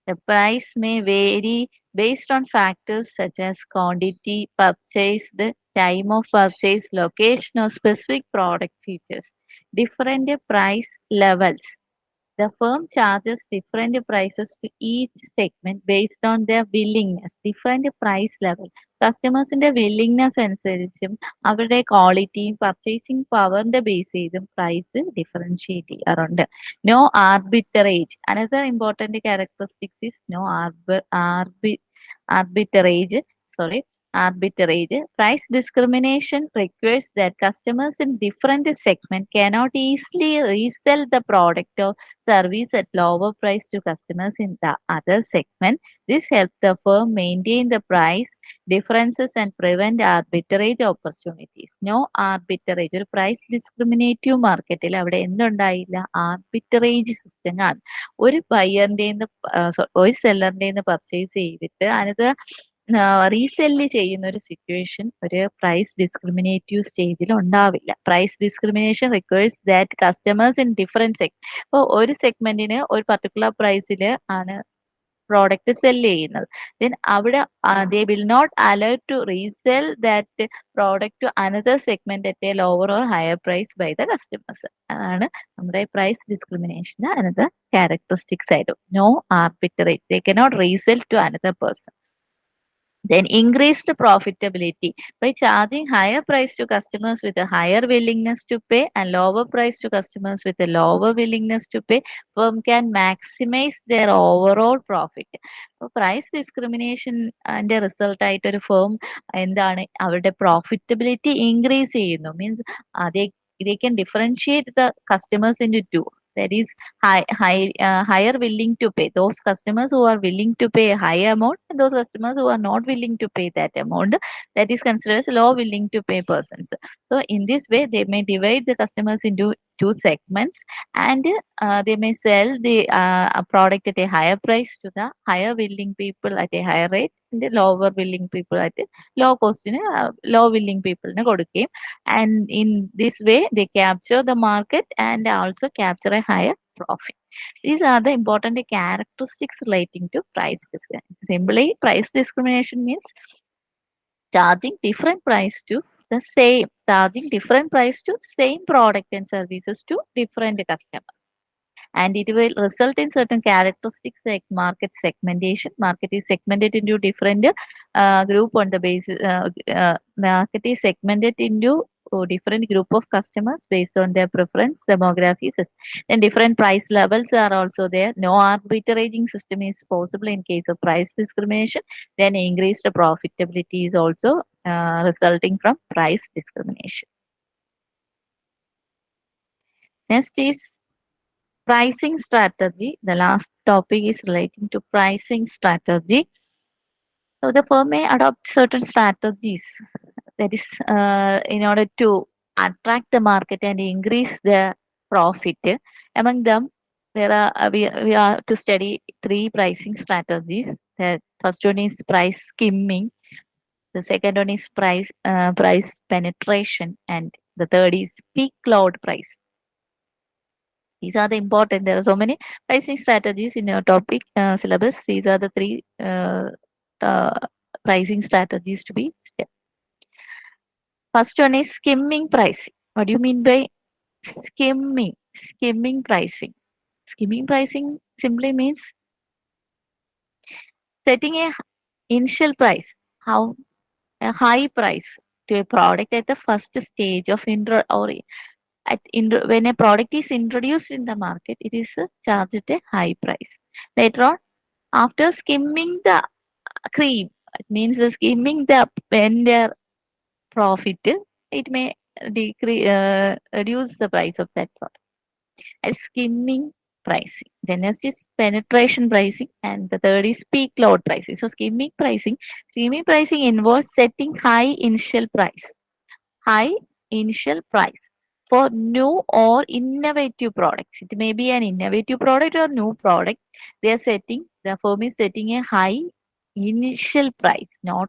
The price may vary based on factors such as quantity purchased, time of purchase, location, or specific product features. Different price levels. The firm charges different prices to each segment based on their willingness. Different price level. കസ്റ്റമേഴ്സിന്റെ willingness അനുസരിച്ചും അവരുടെ ക്വാളിറ്റിയും purchasing പവറിന്റെ base ചെയ്തും price differentiate ചെയ്യാറുണ്ട്. No arbitrage. Another important characteristics is no arbitrage. Sorry, arbitrage. Price discrimination requires that customers in different segments cannot easily resell the product or service at lower price to customers in the other segment. This helps the firm maintain the price differences and prevent arbitrage opportunities. No arbitrage. ഒരു price discriminative മാർക്കറ്റിൽ അവിടെ എന്തുണ്ടായില്ല? ആർബിറ്ററേജ് system കാണും. ഒരു ബയ്യറിന്റെ ഒരു സെല്ലറിന്റെ purchase ചെയ്തിട്ട് അതിനത് resell ചെയ്യുന്ന ഒരു സിറ്റുവേഷൻ ഒരു പ്രൈസ് ഡിസ്ക്രിമിനേറ്റീവ് സ്റ്റേജിൽ ഉണ്ടാവില്ല. Price discrimination requires that customers in different ഇപ്പോൾ ഒരു സെഗ്മെന്റിന് ഒരു പർട്ടിക്കുലർ പ്രൈസിൽ ആണ് പ്രോഡക്റ്റ് സെല് ചെയ്യുന്നത്. ദെൻ അവിടെ they will not allow to resell that product to another segment at a lower or higher price by the customers. അതാണ് നമ്മുടെ price discrimination another characteristics ആയിട്ട്. No arbitrage. They cannot resell to another person. Then increased profitability by charging higher price to customers with a higher willingness to pay and lower price to customers with a lower willingness to pay. Firm can maximize their overall profit. അപ്പോൾ price ഡിസ്ക്രിമിനേഷൻ്റെ result ആയിട്ട് ഒരു firm എന്താണ് അവരുടെ profitability increase ചെയ്യുന്നു means they they can differentiate the customers into two. That is higher willing to pay. Those customers who are willing to pay a higher amount and those customers who are not willing to pay that amount, that is considered as low willing to pay persons. So in this way, they may divide the customers into two segments and they may sell the a product at a higher price to the higher willing people at a higher rate and the lower willing people at a low cost low willing people കൊടുക്കുകയും and in this way they capture the market and also capture a higher profit. These are the important characteristics relating to price discrimination. Simply, price discrimination means charging different price to charging different price to same product and services to different customers, and it will result in certain characteristics like market segmentation. Market is segmented into different group on the basis market is segmented into different group of customers based on their preference demographies, and different price levels are also there. No arbitraging system is possible in case of price discrimination. Then increased profitability is also resulting from price discrimination. Next is pricing strategy. The last topic is relating to pricing strategy. So the firm may adopt certain strategies, that is in order to attract the market and increase the profit. Among them, there are we are to study three pricing strategies. The first one is price skimming. The second one is price penetration, and the third is peak load price. These are the important. There are so many pricing strategies in your topic syllabus. These are the three uh, pricing strategies to be studied. First one is skimming pricing. What do you mean by skimming? Skimming pricing. Skimming pricing simply means setting a initial price, how a high price to a product at the first stage of intro or when a product is introduced in the market, it is charged at a high price. Later on, after skimming the cream, it means skimming the vendor profit, it may reduce the price of that product. As skimming pricing. Then next is penetration pricing, and the third is peak load pricing. So skimming pricing involves setting high initial price for new or innovative products. It may be an innovative product or new product. The firm is setting a high initial price, not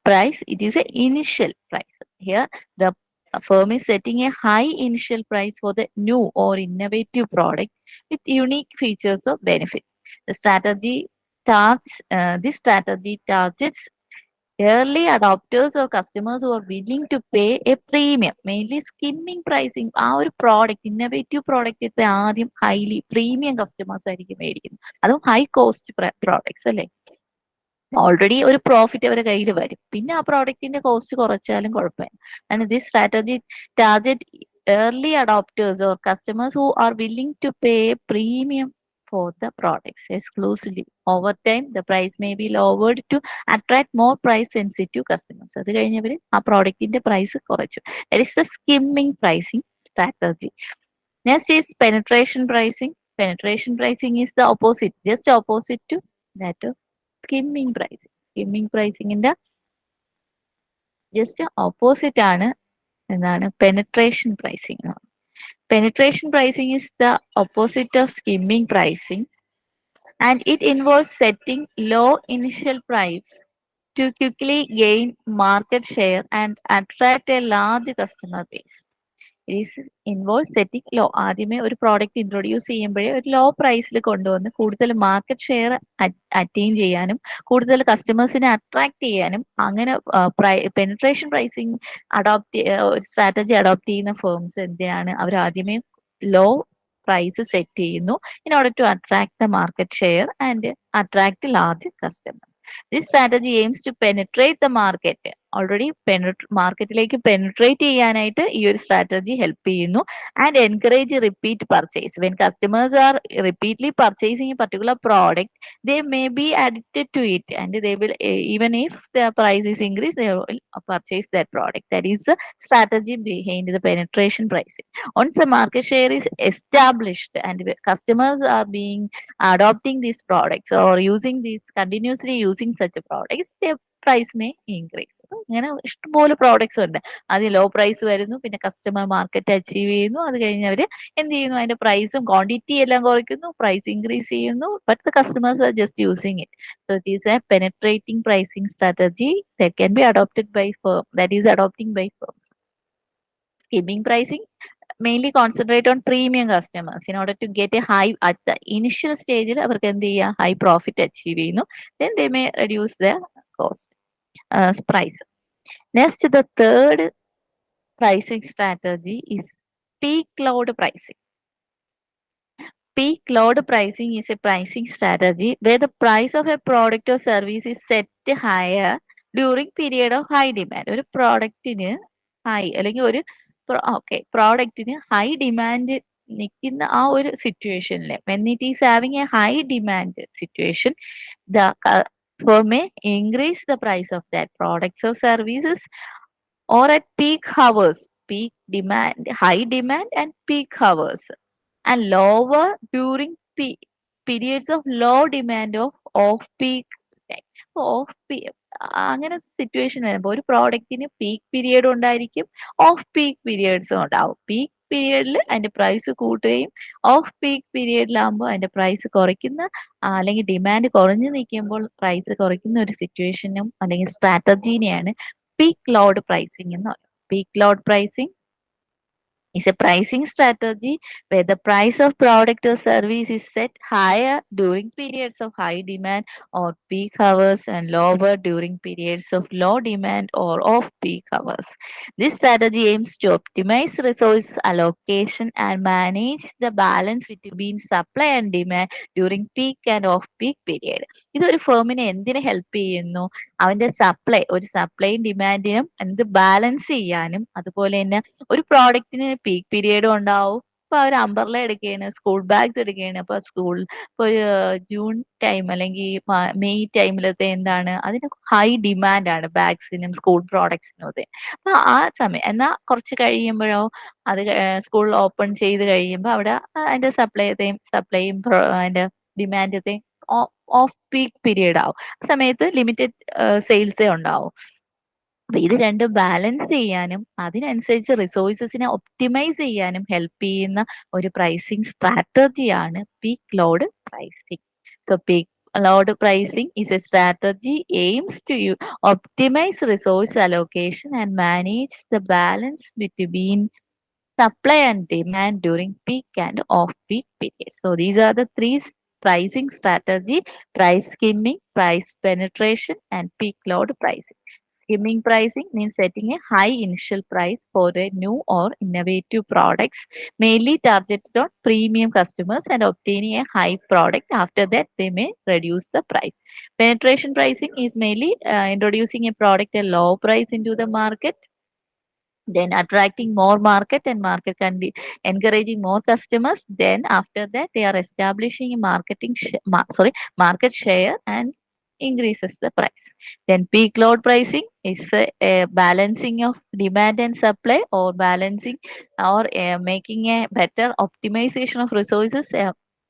price, it is a initial price. Here, the firm is setting a high initial price for the new or innovative product with unique features or benefits. This strategy targets early adopters or customers who are willing to pay a premium, mainly skimming pricing. ആ ഒരു product innovative product ആദ്യം highly premium customers ആയിരിക്കും മേടിക്കുന്നത്, അതും high cost products അല്ലേ. Already ഒരു profit അവരുടെ കയ്യിൽ വരും, പിന്നെ ആ പ്രോഡക്റ്റിന്റെ കോസ്റ്റ് കുറച്ചാലും കുഴപ്പമില്ല. And this strategy target early adopters or customers who are willing to pay premium for the products exclusively. Over time, the price may be lowered to attract more price sensitive customers. അത് കഴിഞ്ഞവർ ആ പ്രോഡക്റ്റിന്റെ price കുറച്ചു. That is the skimming pricing strategy. Next is penetration pricing. Penetration pricing is the opposite, just opposite to that of skimming pricing. Skimming pricing in the just opposite ആണ് എന്താണ് penetration pricing. Penetration pricing is the opposite of skimming pricing, and it involves setting low initial price to quickly gain market share and attract a large customer base. It involve setting low. ആദ്യമേ ഒരു product introduce ചെയ്യുമ്പോഴേ ഒരു law പ്രൈസിൽ കൊണ്ടുവന്ന് കൂടുതൽ market share attain ചെയ്യാനും കൂടുതൽ കസ്റ്റമേഴ്സിനെ അട്രാക്ട് ചെയ്യാനും അങ്ങനെ പെനിട്രേഷൻ പ്രൈസിങ് സ്ട്രാറ്റജി അഡോപ്റ്റ് ചെയ്യുന്ന ഫേംസ് എന്തിനാണ്, അവർ ആദ്യമേ ലോ പ്രൈസ് സെറ്റ് ചെയ്യുന്നു in order to attract the market share and attract large customers. This strategy aims to penetrate the market. Already മാർക്കറ്റിലേക്ക് പെനിട്രേറ്റ് ചെയ്യാനായിട്ട് ഈ ഒരു സ്ട്രാറ്റജി ഹെൽപ്പ് ചെയ്യുന്നു. And encourage repeat purchase. When customers are repeatedly purchasing a particular product, they may be addicted to it, and they will even if the price is increased, they will purchase that product. That is the strategy behind the penetration pricing. Once the market share is established and the customers are being adopting these products or using these continuously using such products, their price may increase. അപ്പൊ ഇങ്ങനെ ഇഷ്ടംപോലെ products ഉണ്ട്. ആദ്യം low price വരുന്നു, പിന്നെ customer market achieve ചെയ്യുന്നു, അത് കഴിഞ്ഞ് അവര് എന്ത് ചെയ്യുന്നു, അതിന്റെ പ്രൈസും ക്വാണ്ടിറ്റി എല്ലാം കുറയ്ക്കുന്നു, പ്രൈസ് ഇൻക്രീസ് ചെയ്യുന്നു, but the customers are just using it. So it is a penetrating pricing strategy that can be adopted by firm, that is adopting by firms. Skimming pricing mainly concentrate on premium customers in order to get a high at the initial stage. അവർക്ക് എന്ത് ചെയ്യുക, high profit achieve ചെയ്യുന്നു. Then they may reduce their cost price. Next, the third pricing strategy is peak load pricing. Peak load pricing is a pricing strategy where the price of a product or service is set higher during period of high demand. ഒരു പ്രോഡക്റ്റിന് high അല്ലെങ്കിൽ ഒരു പ്രോഡക്റ്റിന് high demand നിൽക്കുന്ന ആ ഒരു സിറ്റുവേഷനിൽ, when it is having a high demand situation, the firm may increase the price of that products or services, or at peak hours, peak demand, high demand and peak hours, and lower during periods of low demand of off peak time. Of അങ്ങനെ situation വരുമ്പോൾ ഒരു പ്രോഡക്റ്റിന് peak period ഉണ്ടായിരിക്കും, of peak പീരിയഡ്സും ഉണ്ടാവും. Peak പീരിയഡിൽ അതിന്റെ price കൂട്ടുകയും of peak പീരിയഡിലാകുമ്പോൾ അതിന്റെ price കുറയ്ക്കുന്ന അല്ലെങ്കിൽ ഡിമാൻഡ് കുറഞ്ഞു നിൽക്കുമ്പോൾ പ്രൈസ് കുറയ്ക്കുന്ന ഒരു സിറ്റുവേഷനും അല്ലെങ്കിൽ സ്ട്രാറ്റജീനെയാണ് പീക്ക് ലോഡ് പ്രൈസിംഗ് എന്ന് പറയുന്നത്. Peak load pricing is a pricing strategy where the price of product or service is set higher during periods of high demand or peak hours and lower during periods of low demand or off peak hours. This strategy aims to optimize resource allocation and manage the balance between supply and demand during peak and off peak period. ഇതൊരു ഫേമിനെ എന്തിനെ help ചെയ്യുന്നു, അവന്റെ സപ്ലൈയും ഡിമാൻഡിനും എന്ത് balance ചെയ്യാനും, അതുപോലെ തന്നെ ഒരു പ്രോഡക്റ്റിന് peak പീരിയഡും ഉണ്ടാവും. ഇപ്പൊ അവർ അംബർല എടുക്കുകയാണ്, സ്കൂൾ ബാഗ്സ് എടുക്കുകയാണ്. അപ്പൊ ഇപ്പൊ ഒരു ജൂൺ ടൈം അല്ലെങ്കിൽ മെയ് ടൈമിലത്തെ എന്താണ്, അതിന് ഹൈ ഡിമാൻഡ് ആണ് ബാഗ്സിനും സ്കൂൾ പ്രോഡക്ട്സിനും ഒക്കെ. അപ്പൊ ആ സമയം എന്നാ കുറച്ച് കഴിയുമ്പോഴോ അത് സ്കൂൾ ഓപ്പൺ ചെയ്ത് കഴിയുമ്പോൾ അവിടെ അതിന്റെ സപ്ലൈയും അതിന്റെ ഡിമാൻഡത്തെയും ഓഫ് പീക്ക് പീരിയഡ് ആവും. ആ സമയത്ത് ലിമിറ്റഡ് സെയിൽസേ ഉണ്ടാവും. അപ്പൊ ഇത് രണ്ടും ബാലൻസ് ചെയ്യാനും അതിനനുസരിച്ച് റിസോഴ്സസിനെ ഒപ്റ്റിമൈസ് ചെയ്യാനും ഹെൽപ്പ് ചെയ്യുന്ന ഒരു പ്രൈസിങ് സ്ട്രാറ്റജിയാണ് peak load pricing. So peak load pricing is a strategy aims to optimize resource allocation and manage the balance between supply and demand during peak and off-peak periods. So these are the three pricing strategy: price skimming, price penetration, and peak load pricing. Skimming pricing means setting a high initial price for a new or innovative products, mainly targeted on premium customers, and obtaining a high product. After that, they may reduce the price. Penetration pricing is mainly introducing a product at low price into the market, then attracting more market and encouraging more customers. Then after that they are establishing a market share and increases the price. Then peak load pricing is a balancing of demand and supply, or balancing or making a better optimization of resources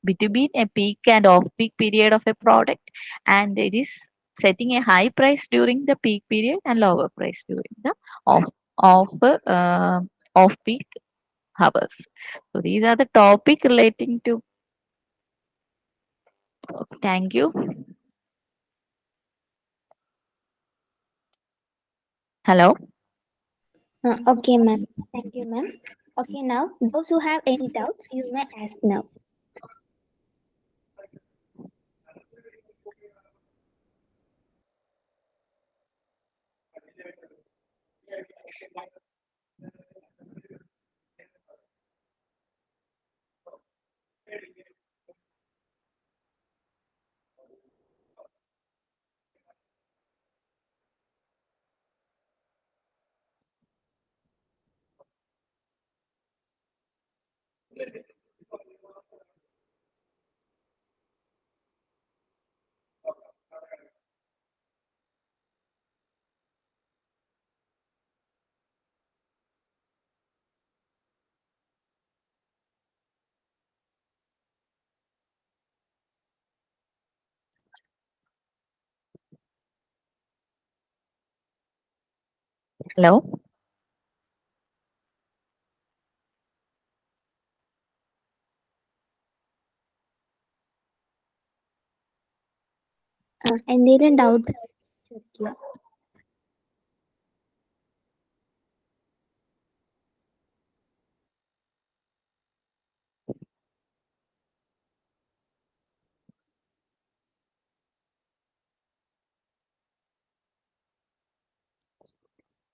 between a peak and off peak period of a product, and it is setting a high price during the peak period and lower price during the off of uh, off peak hours. So these are the topic relating to. Thank you. Hello. Okay, ma'am. Thank you, ma'am. Okay, now those who have any doubts, you may ask now. Hello. എന്തെങ്കിലും doubt ചോദിക്കുക.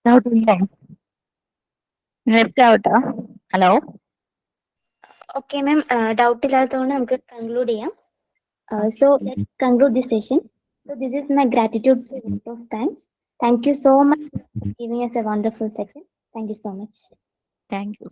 Doubt ഇല്ലേ? Left out. Hello. Okay ma'am, doubt ഇല്ലാത്തതുകൊണ്ട് നമുക്ക് conclude ചെയ്യാം. So let's conclude this session. So this is my gratitude for a lot of thanks. Thank you so much for giving us a wonderful session. Thank you so much. Thank you.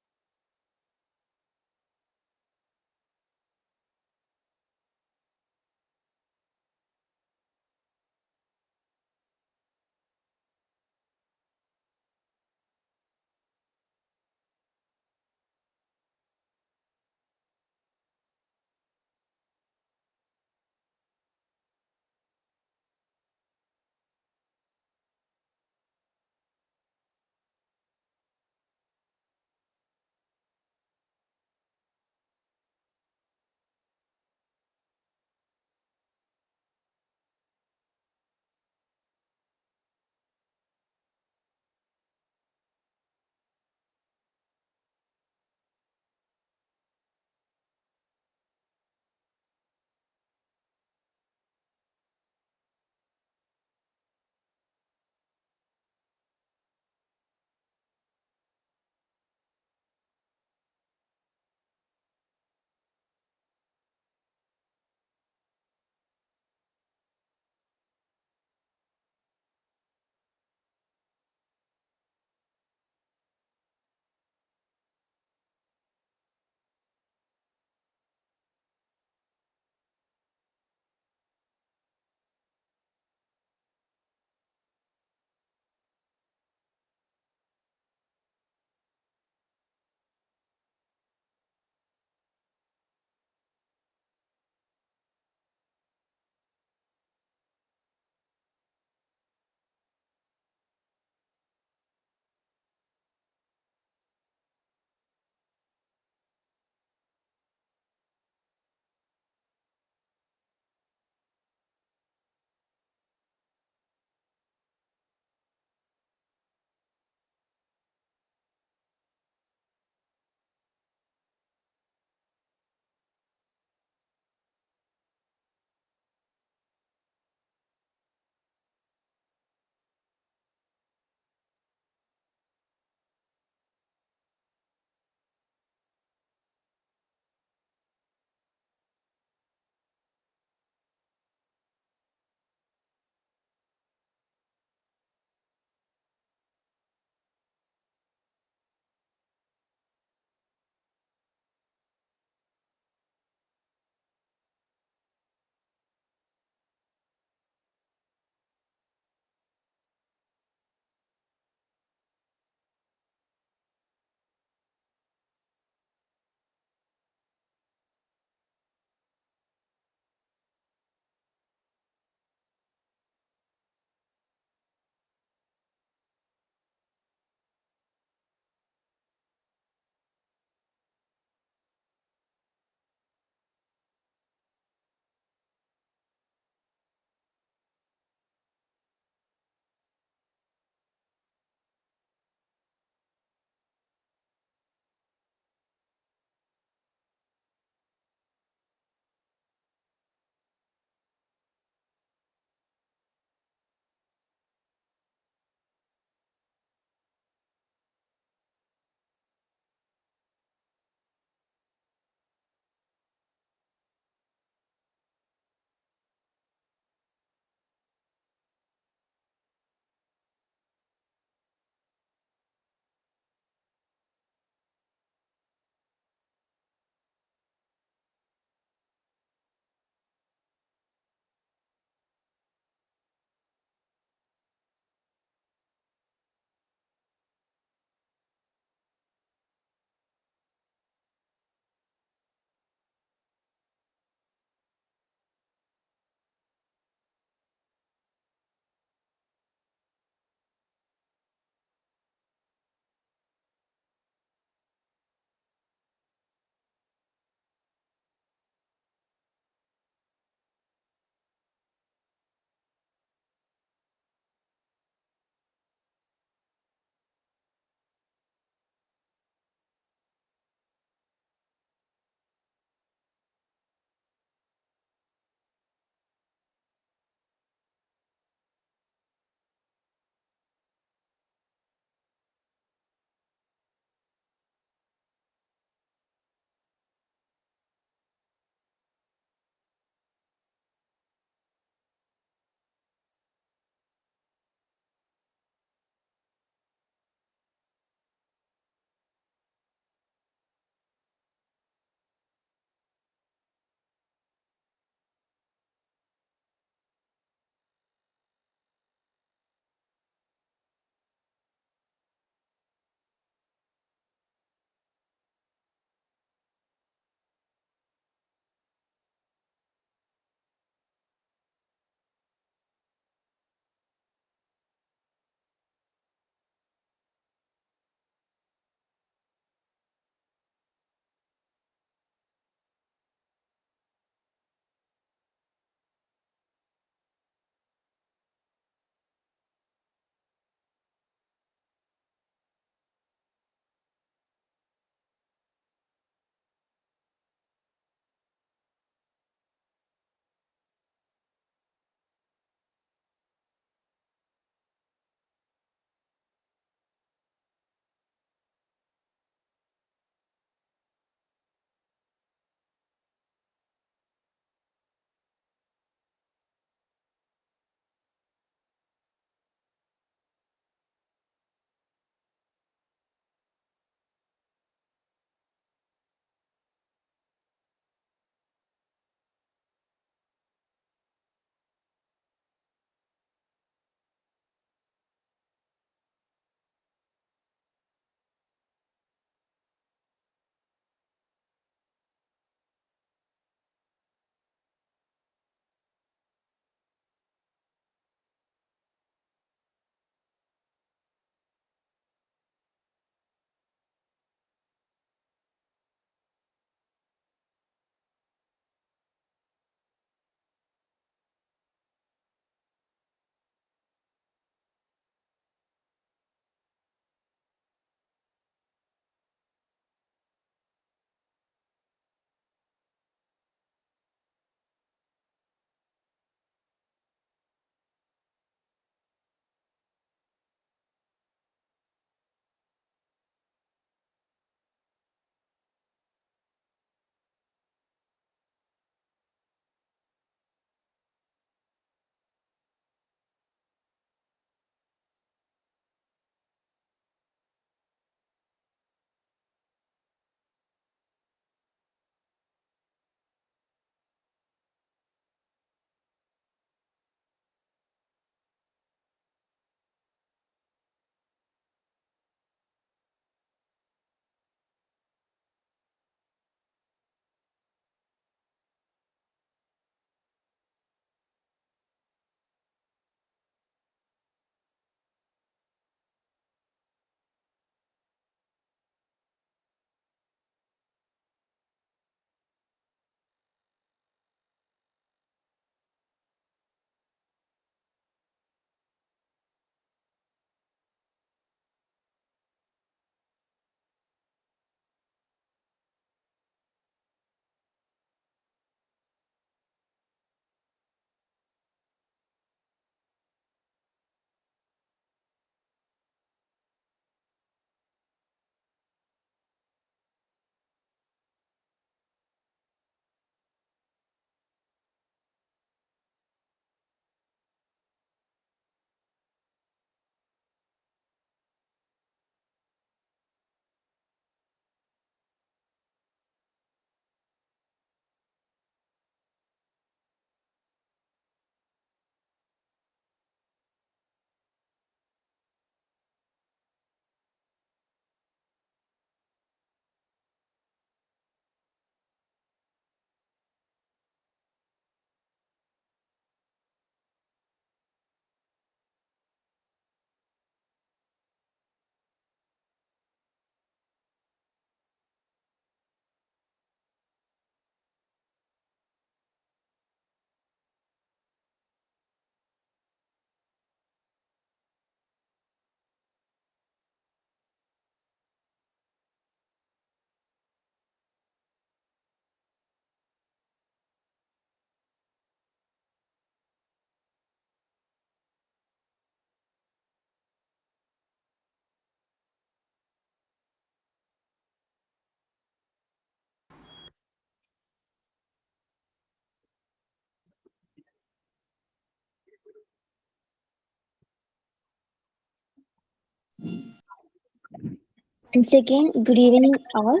Once again, good evening all.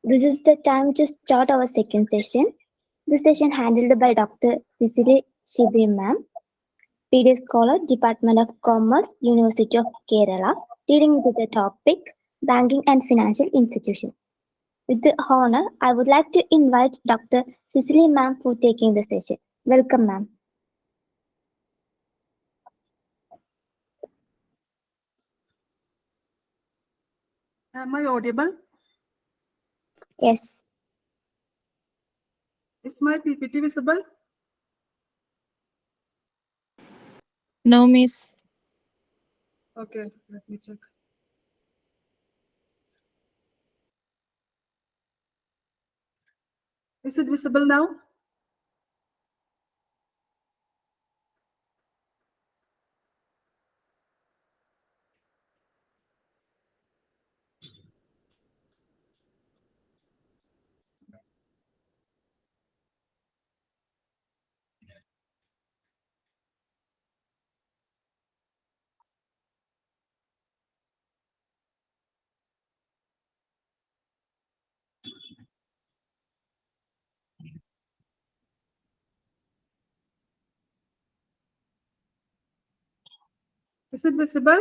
This is the time to start our second session. The session handled by Dr. Cecily Shibi ma'am, PD scholar, Department of Commerce, University of Kerala, dealing with the topic banking and financial institutions. With the honor, I would like to invite Dr. Cecily ma'am for taking the session. Welcome ma'am. Am I audible? Yes. Is my PPT visible? No, miss. Okay, let me check. Is it visible now? Is it visible?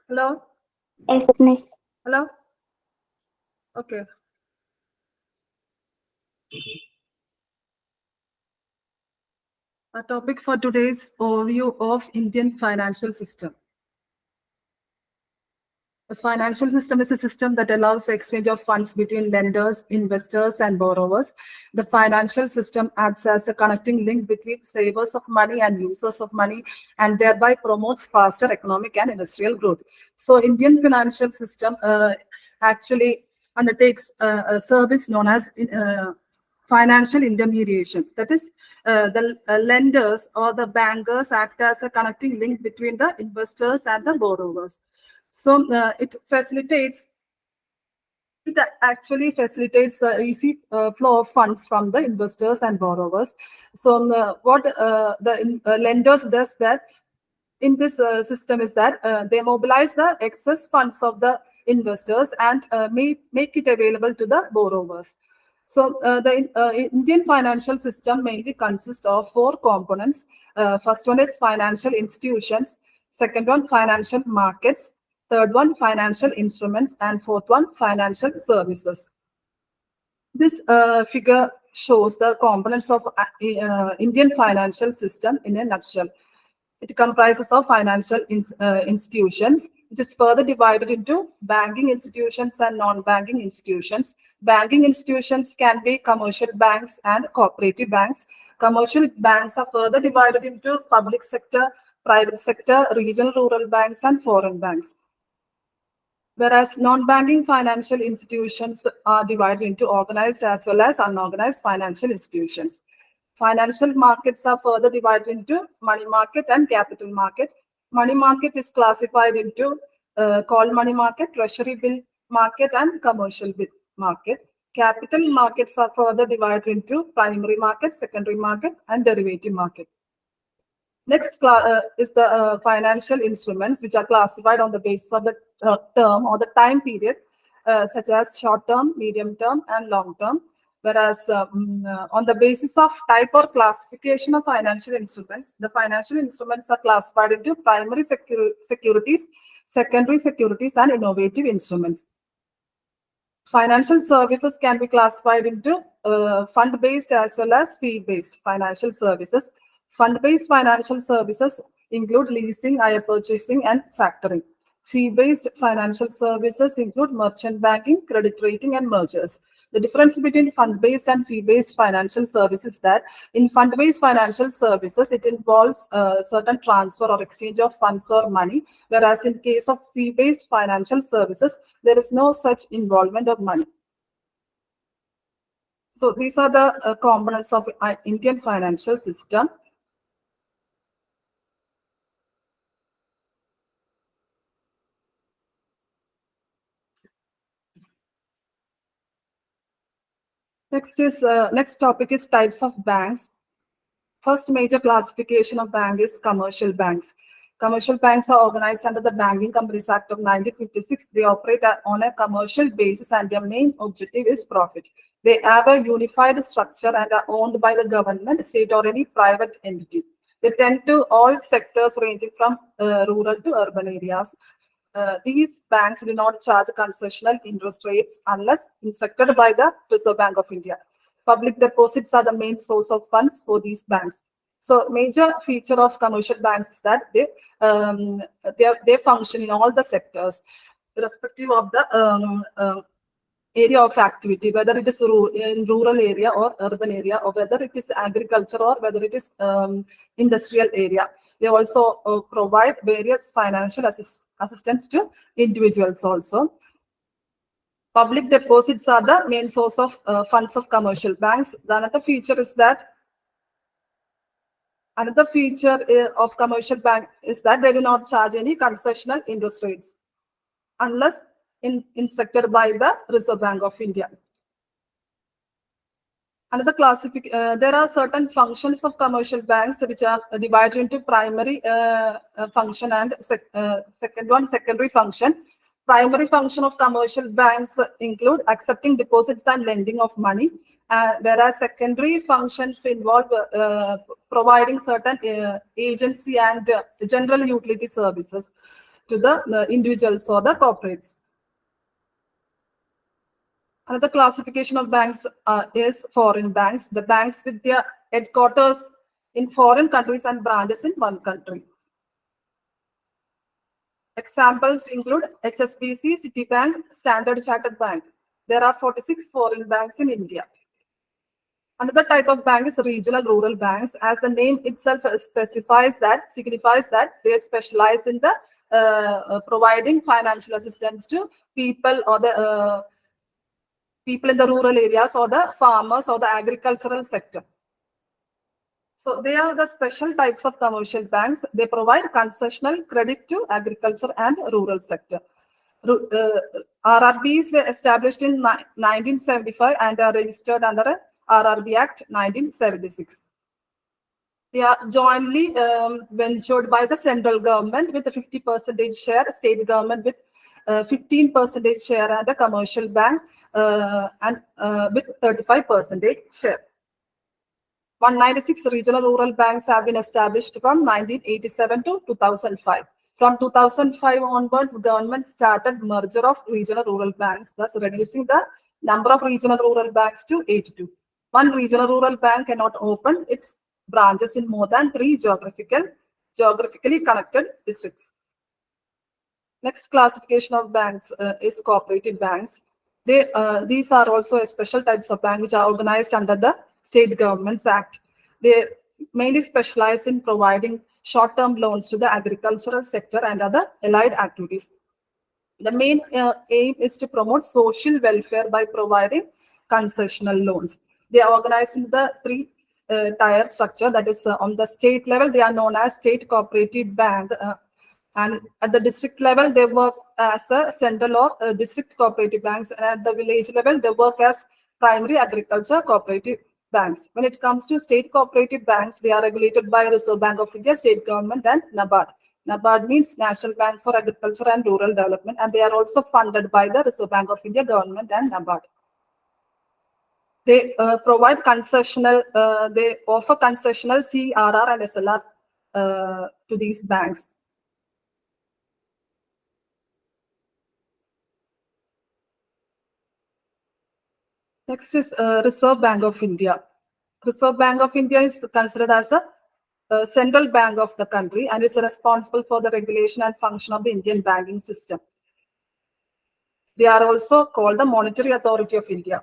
Hello? Yes, miss. Hello? Okay. Our topic for today's overview of Indian financial system. The financial system is a system that allows exchange of funds between lenders, investors, and borrowers. The financial system acts as a connecting link between savers of money and users of money, and thereby promotes faster economic and industrial growth. So, Indian financial system actually undertakes a service known as financial intermediation. That is, the lenders or the bankers act as a connecting link between the investors and the borrowers. So it actually facilitates the easy flow of funds from the investors and borrowers. So what the lenders does that in this system is that they mobilize the excess funds of the investors and make it available to the borrowers. So the Indian financial system mainly consists of four components. First one is financial institutions, second one financial markets, third one financial instruments, and fourth one financial services. This figure shows the components of Indian financial system in a nutshell. It comprises of financial institutions, which is further divided into banking institutions and non-banking institutions. Banking institutions can be commercial banks and cooperative banks. Commercial banks are further divided into public sector, private sector, regional rural banks, and foreign banks. Whereas non-banking financial institutions are divided into organized as well as unorganized financial institutions. Financial markets are further divided into money market and capital market. Money market is classified into call money market, treasury bill market, and commercial bill market. Capital markets are further divided into primary market, secondary market, and derivative market. Next is the financial instruments, which are classified on the basis of the term or the time period, such as short term, medium term, and long term. Whereas on the basis of type or classification of financial instruments, the financial instruments are classified into primary securities, secondary securities, and innovative instruments. Financial services can be classified into fund-based as well as fee-based financial services. Fund-based financial services include leasing, hire purchasing, and factoring. Fee-based financial services include merchant banking, credit rating, and mergers. The difference between fund-based and fee-based financial services is that in fund-based financial services, it involves certain transfer or exchange of funds or money, whereas in case of fee-based financial services, there is no such involvement of money. So these are the components of Indian financial system. Next topic is types of banks. First major classification of bank is commercial banks. Commercial banks are organized under the Banking Companies Act of 1956. They operate on a commercial basis and their main objective is profit. They have a unified structure and are owned by the government, state or any private entity. They tend to all sectors ranging from rural to urban areas. These banks do not charge concessional interest rates unless instructed by the Reserve Bank of India. Public deposits are the main source of funds for these banks. So major feature of commercial banks is that they function in all the sectors, irrespective of the area of activity, whether it is in rural area or urban area, or whether it is agriculture or whether it is industrial area. They also provide various financial assistance to individuals also. Public deposits are the main source of funds of commercial banks. The another feature of commercial bank is that they do not charge any concessional interest rates unless instructed by the Reserve Bank of India. Another there are certain functions of commercial banks which are divided into primary function and secondary function. Primary function of commercial banks include accepting deposits and lending of money, whereas secondary functions involve providing certain agency and general utility services to the individuals or the corporates. Another classification of banks is foreign banks, the banks with their headquarters in foreign countries and branches in one country. Examples include HSBC, Citibank, Standard Chartered Bank. There are 46 foreign banks in India. Another type of bank is regional rural banks. As the name itself signifies that they specialize in the providing financial assistance to people or the people in the rural areas or the farmers or the agricultural sector. So they are the special types of commercial banks. They provide concessional credit to agriculture and rural sector. RRBs were established in 1975 and are registered under RRB Act 1976. They are jointly ventured by the central government with a 50% share, state government with 15% share, and a commercial bank with 35% share. 196 regional rural banks have been established from 1987 to 2005. From 2005 onwards, government started merger of regional rural banks, thus reducing the number of regional rural banks to 82. One regional rural bank cannot open its branches in more than 3 geographically connected districts. Next classification of banks is cooperative banks. These are also a special types of banks which are organized under the State Governments Act. They mainly specialize in providing short-term loans to the agricultural sector and other allied activities. The main aim is to promote social welfare by providing concessional loans. They are organized in the 3-tier structure. That is, on the state level, they are known as State Cooperative Bank. And at the district level, they work as a central or district cooperative banks. And at the village level, they work as primary agriculture cooperative banks. When it comes to state cooperative banks, they are regulated by Reserve Bank of India, state government, and NABARD. NABARD means National Bank for Agriculture and Rural Development, and they are also funded by the Reserve Bank of India, government, and NABARD. They provide concessional, they offer concessional CRR and SLR to these banks. Next is Reserve Bank of India. Reserve Bank of India is considered as a central bank of the country and is responsible for the regulation and function of the Indian banking system. They are also called the Monetary Authority of India.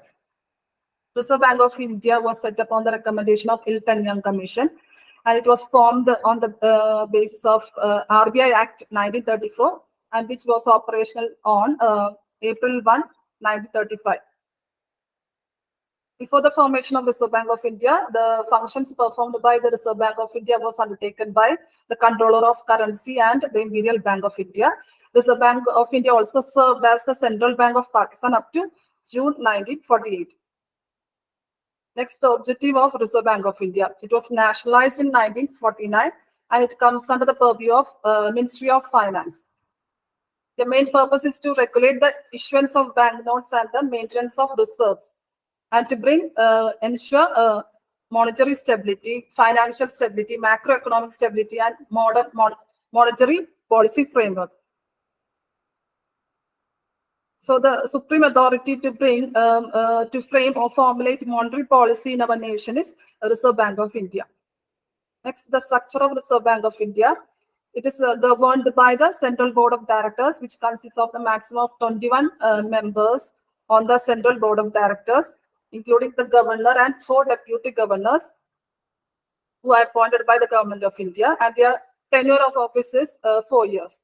Reserve Bank of India was set up on the recommendation of Hilton Young Commission, and it was formed on the basis of RBI Act 1934, and which was operational on April 1, 1935. Before the formation of Reserve Bank of India, the functions performed by the Reserve Bank of India was undertaken by the Controller of Currency and the Imperial Bank of India. Reserve Bank of India also served as the Central Bank of Pakistan up to June 1948. Next, the objective of Reserve Bank of India. It was nationalized in 1949 and it comes under the purview of Ministry of Finance. The main purpose is to regulate the issuance of banknotes and the maintenance of reserves, and to ensure monetary stability, financial stability, macroeconomic stability, and monetary policy framework. So the supreme authority to frame or formulate monetary policy in our nation is Reserve Bank of India. Next, the structure of Reserve Bank of India. It is governed by the Central Board of Directors, which consists of the maximum of 21 members on the Central Board of Directors, including the governor and 4 deputy governors who are appointed by the Government of India, and their tenure of office is 4 years.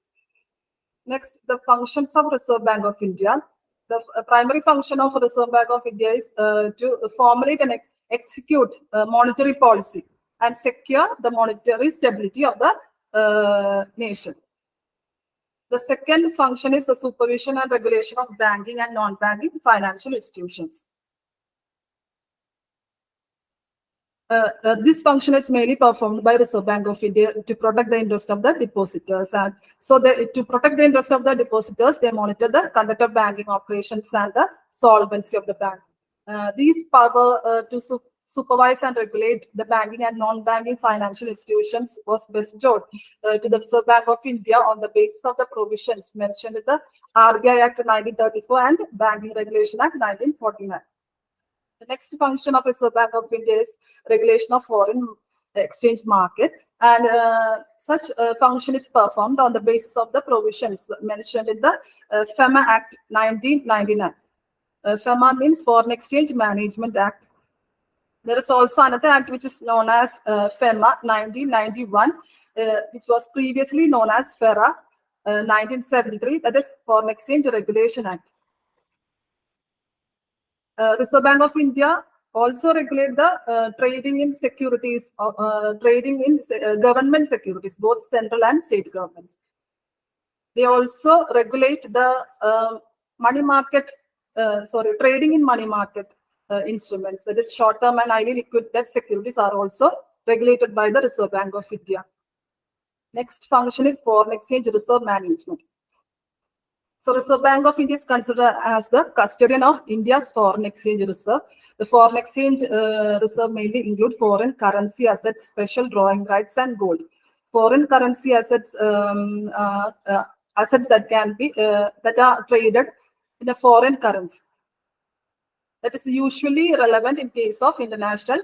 Next, the functions of Reserve Bank of India. The primary function of Reserve Bank of India is to formulate and execute monetary policy and secure the monetary stability of the nation. The second function is the supervision and regulation of banking and non-banking financial institutions. This function is mainly performed by Reserve Bank of India to protect the interest of the depositors. And so to protect the interest of the depositors, they monitor the conduct of banking operations and the solvency of the bank. These power to supervise and regulate the banking and non-banking financial institutions was bestowed to the Reserve Bank of India on the basis of the provisions mentioned in the RBI Act 1934 and Banking Regulation Act 1949. The next function of Reserve Bank of India is regulation of foreign exchange market, and such function is performed on the basis of the provisions mentioned in the FEMA Act 1999. FEMA means Foreign Exchange Management Act. There is also another act which is known as FEMA 1991, which was previously known as FERA 1973, that is Foreign Exchange Regulation Act. Reserve Bank of India also regulate the trading in securities, trading in government securities, both central and state governments. They also regulate the money market, trading in money market instruments, that is short-term and highly liquid debt securities, are also regulated by the Reserve Bank of India. Next function is foreign exchange reserve management. So Reserve Bank of India is considered as the custodian of India's foreign exchange reserve. The foreign exchange reserve mainly include foreign currency assets, special drawing rights, and gold. Foreign currency assets, assets that can be that are traded in a foreign currency. That is usually relevant in case of international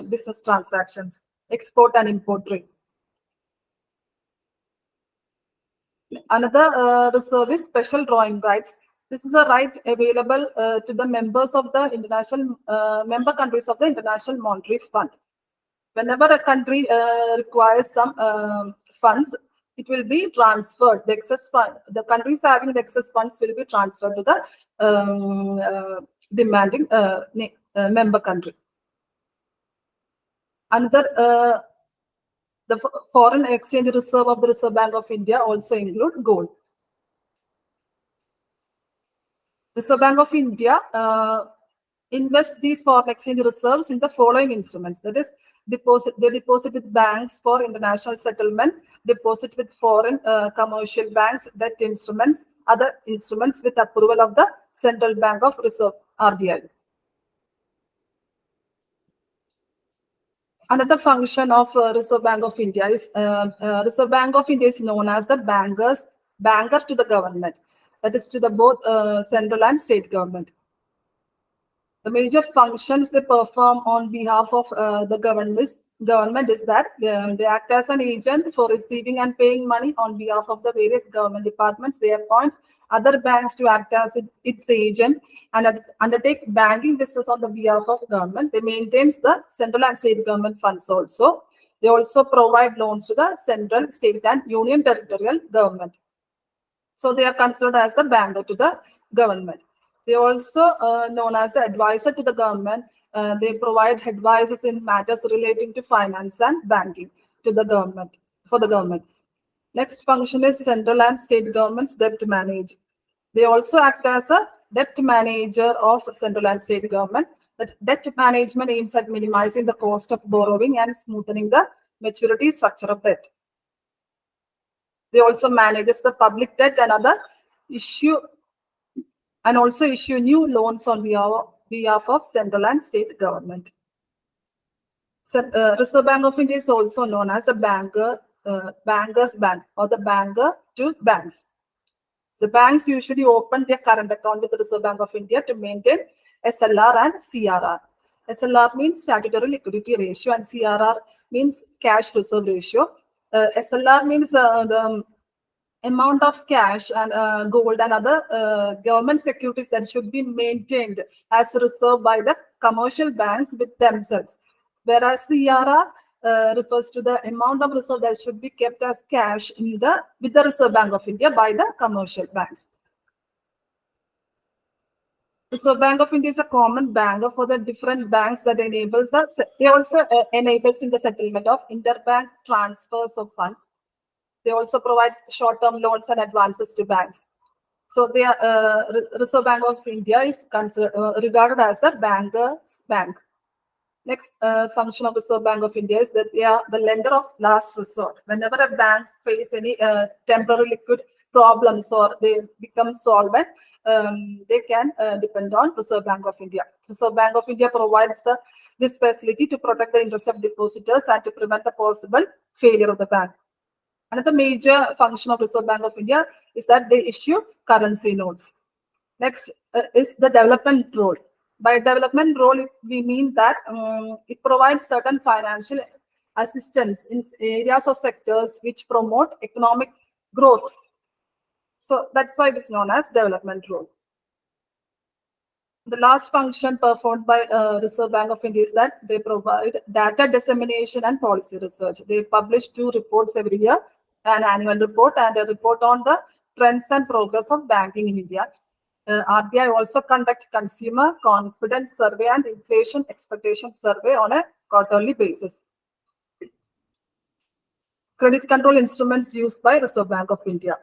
business transactions, export and import trade. Another reserve is special drawing rights. This is a right available to the members of the international member countries of the International Monetary Fund. Whenever a country requires some funds, it will be transferred. The excess fund, the countries having the excess funds will be transferred to the demanding member country. Another the foreign exchange reserve of the Reserve Bank of India also include gold. Reserve Bank of India invest these foreign exchange reserves in the following instruments. That is, they deposit with banks for international settlement, deposit with foreign commercial banks, debt instruments, other instruments with approval of the Central Bank of Reserve, RBI. Another function of Reserve Bank of India is Reserve Bank of India is known as the banker to the government, that is to the both central and state government. The major functions they perform on behalf of the government is that they act as an agent for receiving and paying money on behalf of the various government departments. They appoint other banks to act as its agent and undertake banking business on the behalf of government. They maintain the central and state government funds also. They also provide loans to the central, state, and union territorial government. So they are considered as the banker to the government. They are also known as the advisor to the government. They provide advices in matters relating to finance and banking to the government, for the government. Next function is central and state government's debt manager. They also act as a debt manager of central and state government. That debt management aims at minimizing the cost of borrowing and smoothing the maturity structure of debt. They also manages the public debt and also issue new loans on behalf of central and state government. So, Reserve Bank of India is also known as a banker's bank or the banker to banks. The banks usually open their current account with the Reserve Bank of India to maintain SLR and CRR. SLR means statutory liquidity ratio and CRR means cash reserve ratio. SLR means the amount of cash and gold and other government securities that should be maintained as reserve by the commercial banks with themselves. Whereas CRR refers to the amount of reserve that should be kept as cash with the Reserve Bank of India by the commercial banks. Reserve Bank of India is a common banker for the different banks that enables us. They also enables in the settlement of interbank transfers of funds. They also provide short-term loans and advances to banks. So Reserve Bank of India is regarded as a banker's bank. Next function of Reserve Bank of India is that they are the lender of last resort. Whenever a bank faces any temporary liquid problems or they become solvent, they can depend on Reserve Bank of India. Reserve Bank of India provides this facility to protect the interest of depositors and to prevent the possible failure of the bank. Another major function of Reserve Bank of India is that they issue currency notes. Next is the development role. By development role, we mean that it provides certain financial assistance in areas or sectors which promote economic growth. So that's why it is known as development role. The last function performed by Reserve Bank of India is that they provide data dissemination and policy research. They publish 2 reports every year, an annual report and a report on the trends and progress of banking in India. RBI also conduct consumer confidence survey and inflation expectation survey on a quarterly basis. Credit control instruments used by Reserve Bank of India.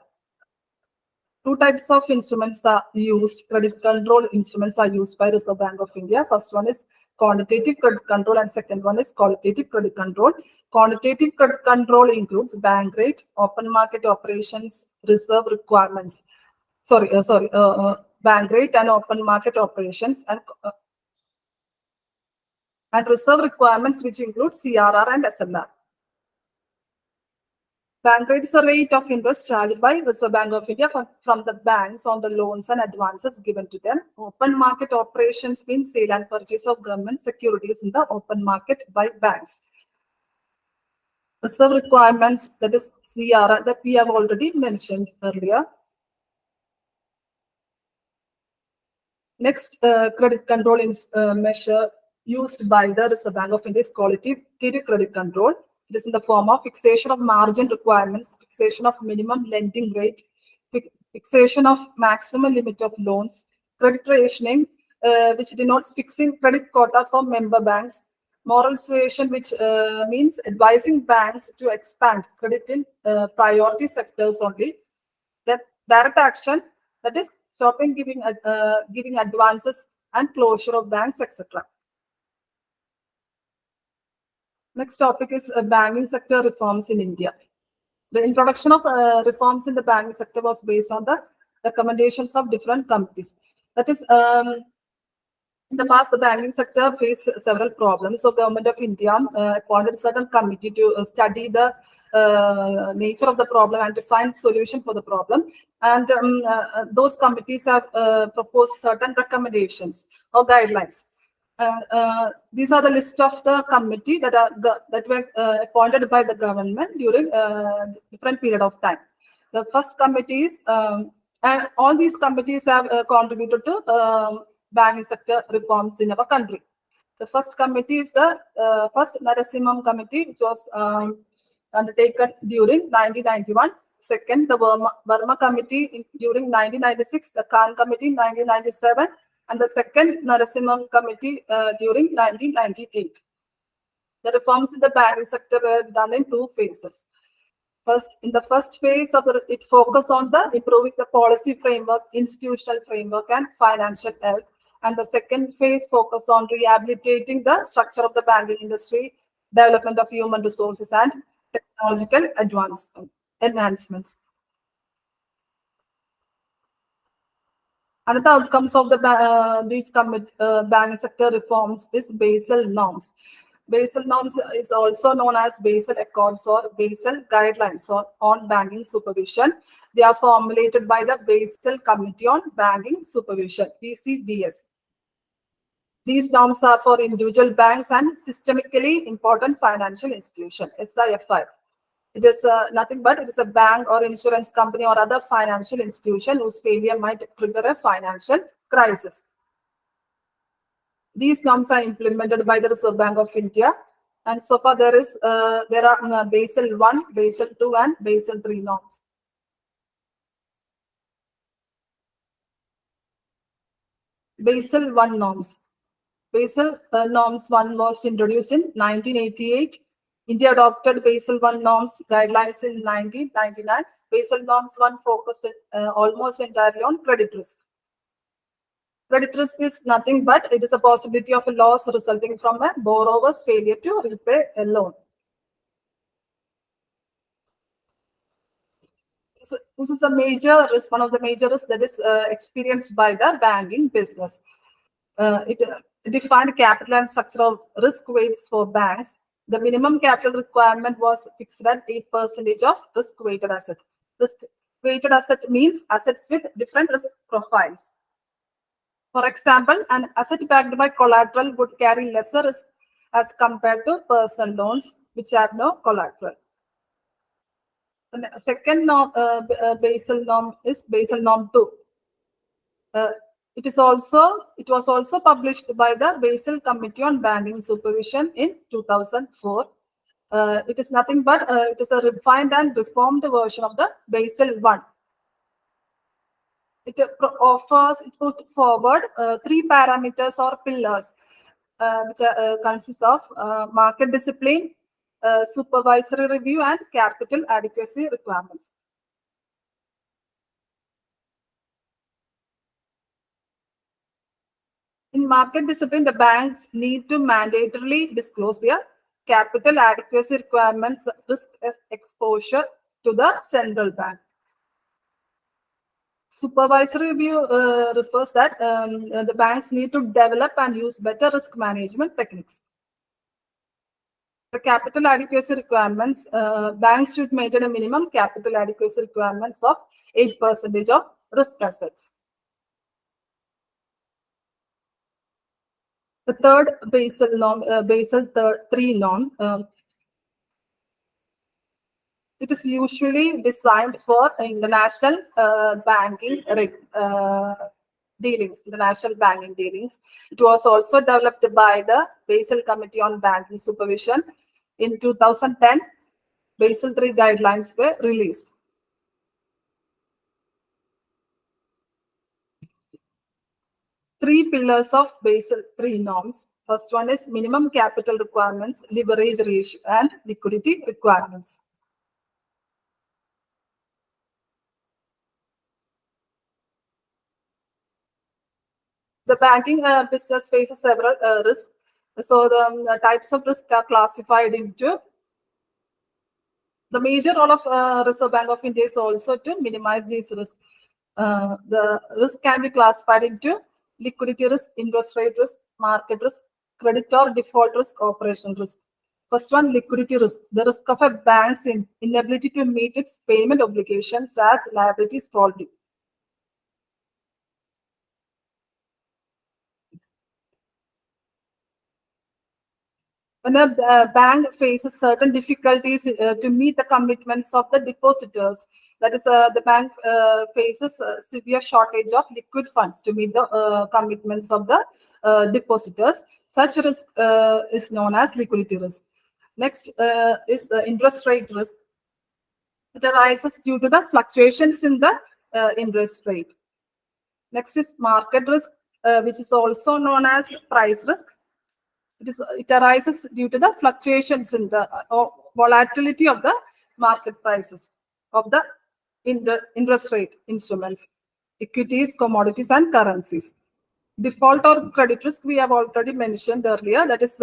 2 types of instruments are used. Credit control instruments are used by Reserve Bank of India. First one is quantitative credit control and second one is qualitative credit control. Quantitative credit control includes bank rate, open market operations, reserve requirements. Bank rate and open market operations and reserve requirements, which include CRR and SLR. Bank rate is a rate of interest charged by Reserve Bank of India from the banks on the loans and advances given to them. Open market operations means sale and purchase of government securities in the open market by banks. Reserve requirements, that is CRR, that we have already mentioned earlier. Next credit control measure used by the Reserve Bank of India is qualitative credit control. It is in the form of fixation of margin requirements, fixation of minimum lending rate, fixation of maximum limit of loans, credit rationing, which denotes fixing credit quota for member banks, moral suasion, which means advising banks to expand credit in priority sectors only, that direct action, that is stopping giving advances and closure of banks, etc. Next topic is banking sector reforms in India. The introduction of reforms in the banking sector was based on the recommendations of different committees. That is, in the past, the banking sector faced several problems. So, Government of India appointed a certain committee to study the nature of the problem and to find solution for the problem. And those committees have proposed certain recommendations or guidelines. These are the list of the committee that were appointed by the government during different period of time. The first committees and all these committees have contributed to banking sector reforms in our country. The first committee is the first Narasimham committee, which was undertaken during 1991. Second, the Verma committee during 1996. The Khan committee in 1997. And the second Narasimham committee during 1998. The reforms in the banking sector were done in 2 phases. First, in the first phase of it focused on the improving the policy framework, institutional framework, and financial health. And the second phase focused on rehabilitating the structure of the banking industry, development of human resources, and technological enhancements. Another outcomes of these banking sector reforms is Basel norms. Basel norms is also known as Basel Accords or Basel Guidelines on banking supervision. They are formulated by the Basel Committee on Banking Supervision, BCBS. These norms are for individual banks and systemically important financial institution, SIFI. It is nothing but it is a bank or insurance company or other financial institution whose failure might trigger a financial crisis. These norms are implemented by the Reserve Bank of India, and so far there are Basel 1, Basel 2, and Basel 3 norms. Basel 1 norms. Basel norms 1 was introduced in 1988. India adopted Basel 1 norms guidelines in 1999. Basel norms 1 focused almost entirely on credit risk. Credit risk is nothing but it is a possibility of a loss resulting from a borrower's failure to repay a loan. So this is a major risk, one of the major risks that is experienced by the banking business. It defined capital and structural risk weights for banks. The minimum capital requirement was fixed at 8% of risk-weighted asset. Risk-weighted asset means assets with different risk profiles. For example, an asset backed by collateral would carry lesser risk as compared to personal loans which have no collateral. The second norm, Basel norm is Basel norm 2. It was also published by the Basel Committee on Banking Supervision in 2004. It is nothing but it is a refined and reformed version of the Basel 1. It put forward 3 parameters or pillars, which consists of market discipline, supervisory review, and capital adequacy requirements. In market discipline, the banks need to mandatorily disclose their capital adequacy requirements, risk exposure to the central bank. Supervisory review refers that the banks need to develop and use better risk management techniques. The capital adequacy requirements, banks should maintain a minimum capital adequacy requirements of 8% of risk assets. The third Basel norm, Basel 3 norm, it is usually designed for international banking dealings, international banking dealings. It was also developed by the Basel Committee on Banking Supervision. In 2010, Basel 3 guidelines were released. Three pillars of Basel 3 norms. First one is minimum capital requirements, leverage ratio, and liquidity requirements. The banking business faces several risks. So the types of risk are classified into. The major role of Reserve Bank of India is also to minimize these risks. The risk can be classified into liquidity risk, interest rate risk, market risk, credit or default risk, operational risk. First one, liquidity risk. The risk of a bank's inability to meet its payment obligations as liabilities fall due. When a bank faces certain difficulties to meet the commitments of the depositors, that is, the bank faces a severe shortage of liquid funds to meet the commitments of the depositors. Such risk is known as liquidity risk. Next is the interest rate risk. It arises due to the fluctuations in the interest rate. Next is market risk, which is also known as price risk. It arises due to the fluctuations in the volatility of the market prices of the interest rate instruments, equities, commodities, and currencies. Default or credit risk we have already mentioned earlier. That is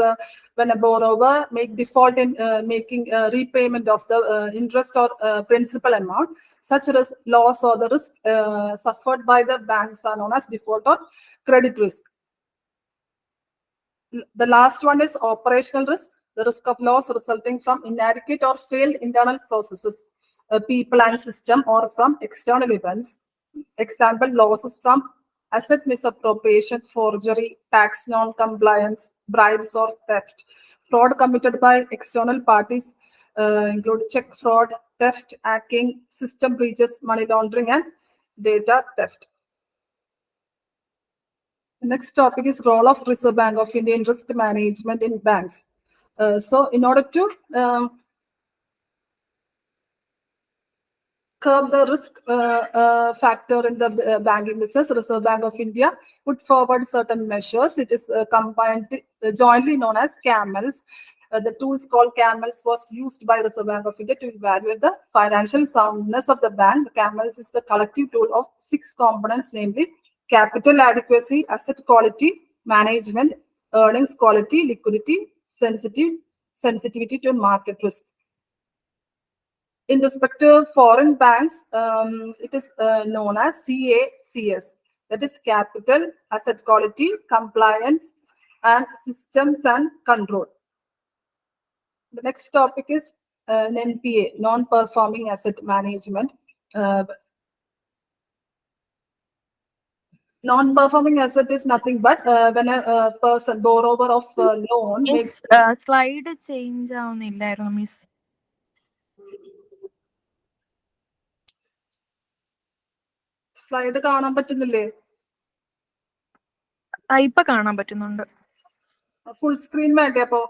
when a borrower make default in making repayment of the interest or principal amount. Such loss or the risk suffered by the banks are known as default or credit risk. The last one is operational risk, the risk of loss resulting from inadequate or failed internal processes, people and system, or from external events. Example, losses from asset misappropriation, forgery, tax non-compliance, bribes, or theft. Fraud committed by external parties include check fraud, theft, hacking, system breaches, money laundering, and data theft. The next topic is role of Reserve Bank of India in risk management in banks. So in order to curb the risk factor in the banking business, Reserve Bank of India put forward certain measures. It is combined jointly known as CAMELS. The tools called CAMELS was used by Reserve Bank of India to evaluate the financial soundness of the bank. CAMELS is the collective tool of 6 components, namely capital adequacy, asset quality, management, earnings quality, liquidity, sensitivity to market risk. In respect to foreign banks, it is known as CACS, that is capital, asset quality, compliance, and systems and control. The next topic is NPA, non-performing asset management. Non-performing asset is nothing but when a person, borrower of loan makes... slide change ആവുന്നില്ലായിരുന്നു miss. Slide കാണാൻ പറ്റുന്നില്ലേ? ഇപ്പൊ കാണാൻ പറ്റുന്നുണ്ട്. Full screen വേണ്ടേ അപ്പോ?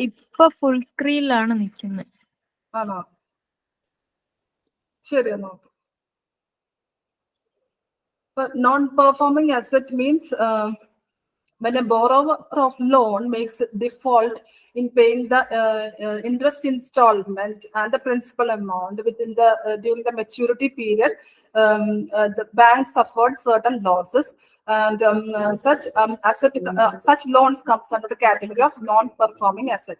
ഇപ്പൊ full സ്ക്രീനിലാണ് നിൽക്കുന്നത്. ആണോ? ശരി എന്നാ. Non-performing asset means when a borrower of loan makes default in paying the interest installment and the principal amount within the during the maturity period, the bank suffered certain losses, and such loans comes under the category of non-performing asset.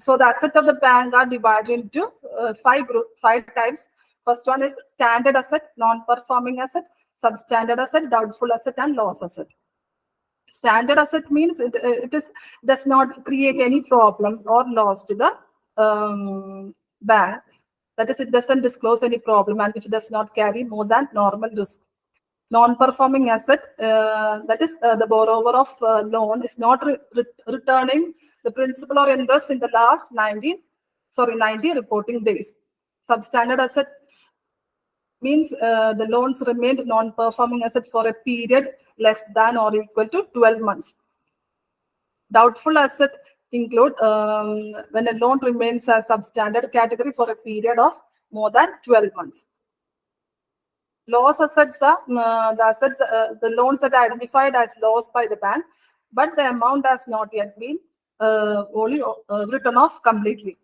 So the asset of the bank are divided into 5 types. First one is standard asset, non-performing asset, substandard asset, doubtful asset, and loss asset. Standard asset means it does not create any problem or loss to the bank. That is, it doesn't disclose any problem and which does not carry more than normal risk. Non-performing asset, that is the borrower of loan is not returning the principal or interest in the last 90 reporting days. Substandard asset means the loans remained non-performing asset for a period less than or equal to 12 months. Doubtful asset include when a loan remains as substandard category for a period of more than 12 months. Loss assets are the loans that are identified as loss by the bank, but the amount has not yet been written off completely.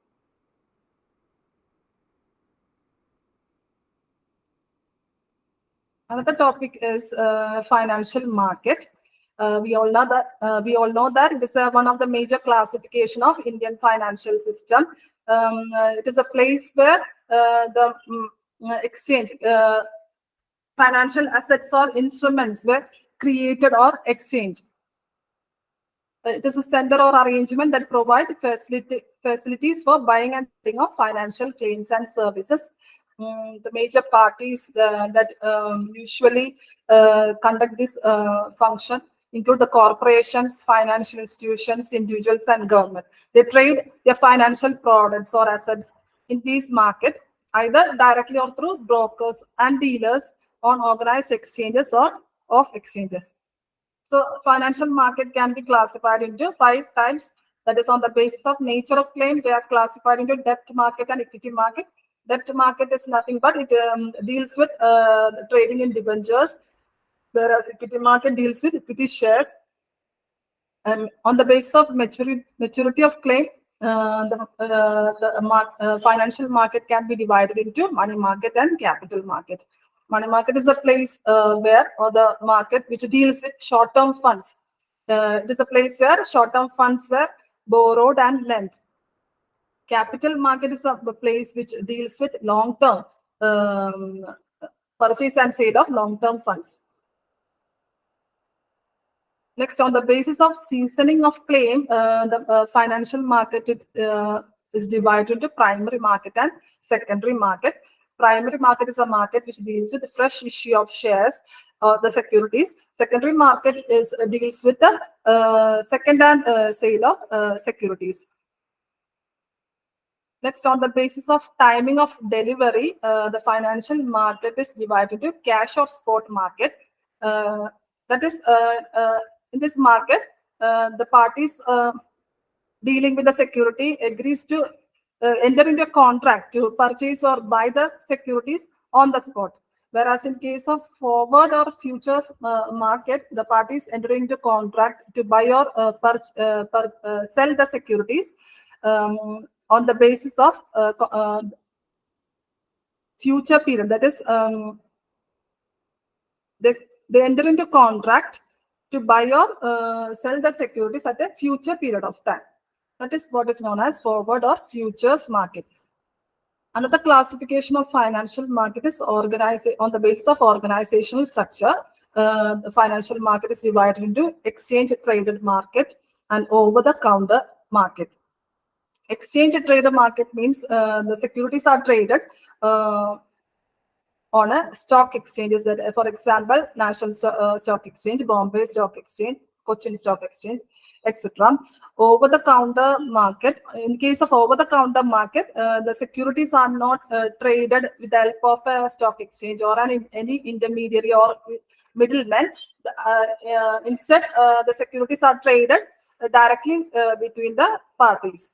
Another topic is financial market. We all know that it is one of the major classification of Indian financial system. It is a place where the exchange financial assets or instruments were created or exchanged. It is a center or arrangement that provide facilities for buying and selling of financial claims and services. The major parties that usually conduct this function include the corporations, financial institutions, individuals, and government. They trade their financial products or assets in these markets, either directly or through brokers and dealers on organized exchanges or off exchanges. So financial market can be classified into 5 types. That is on the basis of nature of claim. They are classified into debt market and equity market. Debt market is nothing but it deals with trading in debentures, whereas equity market deals with equity shares. On the basis of maturity of claim, the financial market can be divided into money market and capital market. Money market is a place where, or the market which deals with short-term funds. It is a place where short-term funds were borrowed and lent. Capital market is a place which deals with long-term purchase and sale of long-term funds. Next, on the basis of seasoning of claim, the financial market is divided into primary market and secondary market. Primary market is a market which deals with the fresh issue of shares or the securities. Secondary market deals with the second-hand sale of securities. Next, on the basis of timing of delivery, the financial market is divided into cash or spot market. That is, in this market, the parties dealing with the security agrees to enter into a contract to purchase or buy the securities on the spot. Whereas in case of forward or futures market, the parties enter into contract to buy or sell the securities on the basis of future period. That is, they enter into contract to buy or sell the securities at a future period of time. That is what is known as forward or futures market. Another classification of financial market is organized on the basis of organizational structure. The financial market is divided into exchange traded market and over-the-counter market. Exchange traded market means the securities are traded on a stock exchanges, that, for example, National Stock Exchange, Bombay Stock Exchange, Cochin Stock Exchange, etc. Over-the-counter market. In case of over-the-counter market, the securities are not traded with the help of a stock exchange or any intermediary or middleman. Instead, the securities are traded directly between the parties.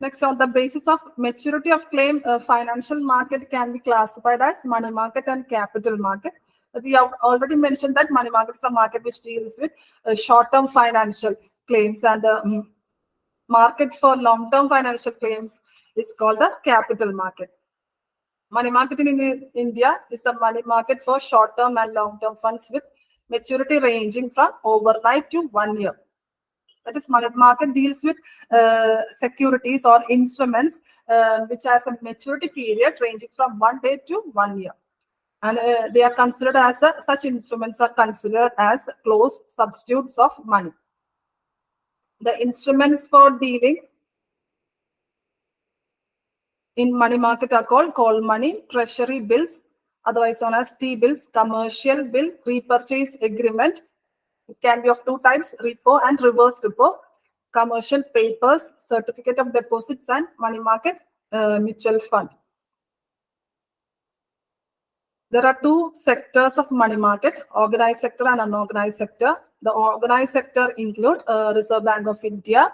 Next, on the basis of maturity of claim, financial market can be classified as money market and capital market. We have already mentioned that money market is a market which deals with short-term financial claims, and the market for long-term financial claims is called the capital market. Money market in India is the money market for short-term and long-term funds with maturity ranging from overnight to 1 year. That is, money market deals with securities or instruments which has a maturity period ranging from 1 day to 1 year. And they are considered as such instruments are considered as close substitutes of money. The instruments for dealing in money market are called call money, treasury bills, otherwise known as T-bills, commercial bill, repurchase agreement. It can be of two types, repo and reverse repo, commercial papers, certificate of deposits, and money market mutual fund. There are two sectors of money market, organized sector and unorganized sector. The organized sector include Reserve Bank of India,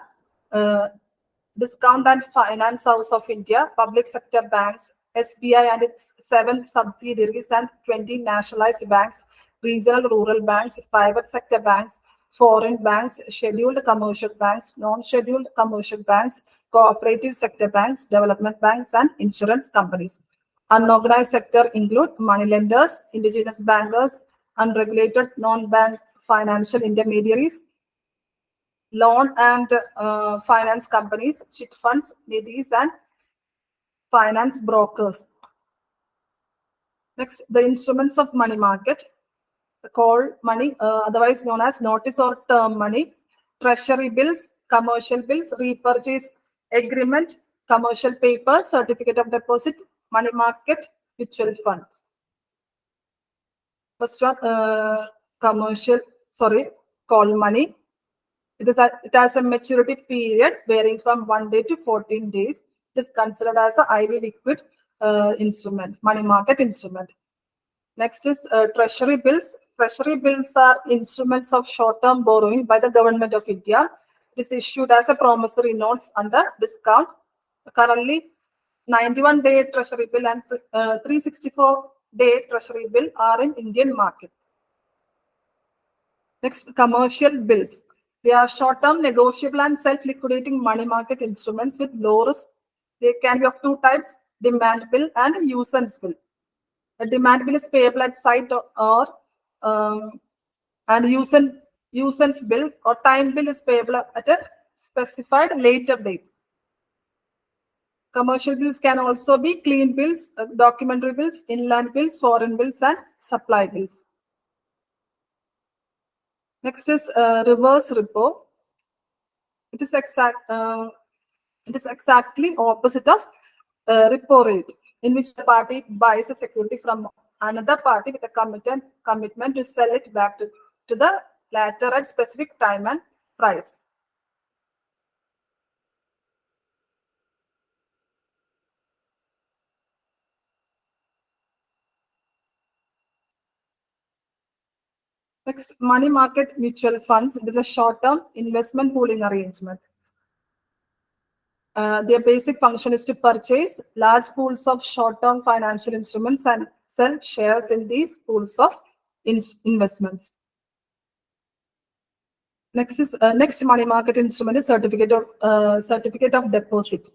Discount and Finance House of India, public sector banks, SBI and its 7 subsidiaries and 20 nationalized banks, regional rural banks, private sector banks, foreign banks, scheduled commercial banks, non-scheduled commercial banks, cooperative sector banks, development banks, and insurance companies. Unorganized sector include money lenders, indigenous bankers, unregulated non-bank financial intermediaries, loan and finance companies, chit funds, nidis, and finance brokers. Next, the instruments of money market. Call money, otherwise known as notice or term money, treasury bills, commercial bills, repurchase agreement, commercial paper, certificate of deposit, money market, mutual funds. First one, call money. It has a maturity period varying from 1 day to 14 days. It is considered as a highly liquid instrument, money market instrument. Next is treasury bills. Treasury bills are instruments of short-term borrowing by the government of India. It is issued as a promissory notes under discount. Currently, 91-day treasury bill and 364-day treasury bill are in Indian market. Next, commercial bills. They are short-term, negotiable, and self-liquidating money market instruments with low risk. They can be of two types: demand bill and usance bill. A demand bill is payable at sight or and usance bill or time bill is payable at a specified later date. Commercial bills can also be clean bills, documentary bills, inland bills, foreign bills, and supply bills. Next is reverse repo. It is exactly opposite of repo rate, in which the party buys a security from another party with a commitment to sell it back to the latter at specific time and price. Next, money market mutual funds. It is a short-term investment pooling arrangement. Their basic function is to purchase large pools of short-term financial instruments and sell shares in these pools of investments. Next money market instrument is certificate of deposit.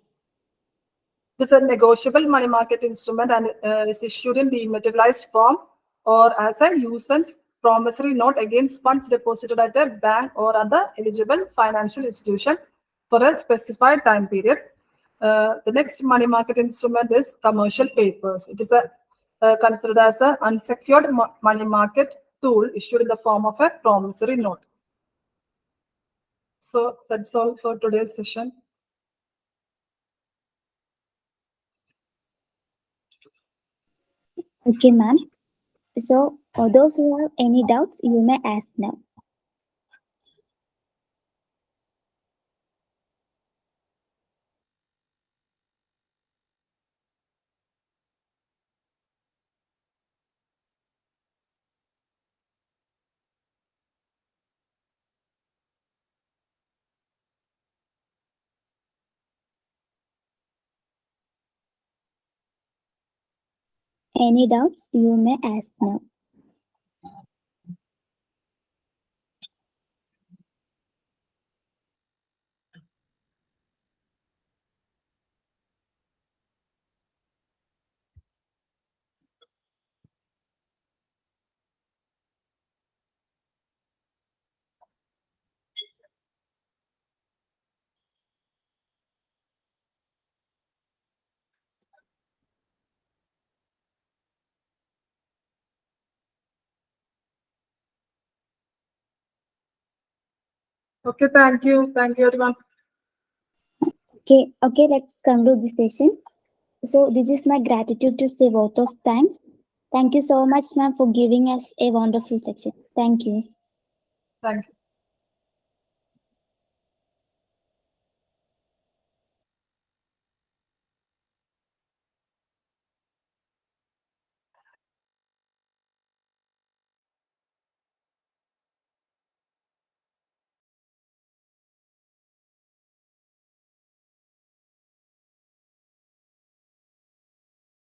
This is a negotiable money market instrument and is issued in dematerialized form or as a usance promissory note against funds deposited at a bank or other eligible financial institution for a specified time period. The next money market instrument is commercial papers. It is considered as an unsecured money market tool issued in the form of a promissory note. So that's all for today's session. Okay, ma'am. So, those who have any doubts, you may ask now. Any doubts, you may ask now. Okay, thank you. Thank you, everyone. Okay, let's conclude this session. So, this is my gratitude to say vote of thanks. Thank you so much, ma'am, for giving us a wonderful session. Thank you. Thank you.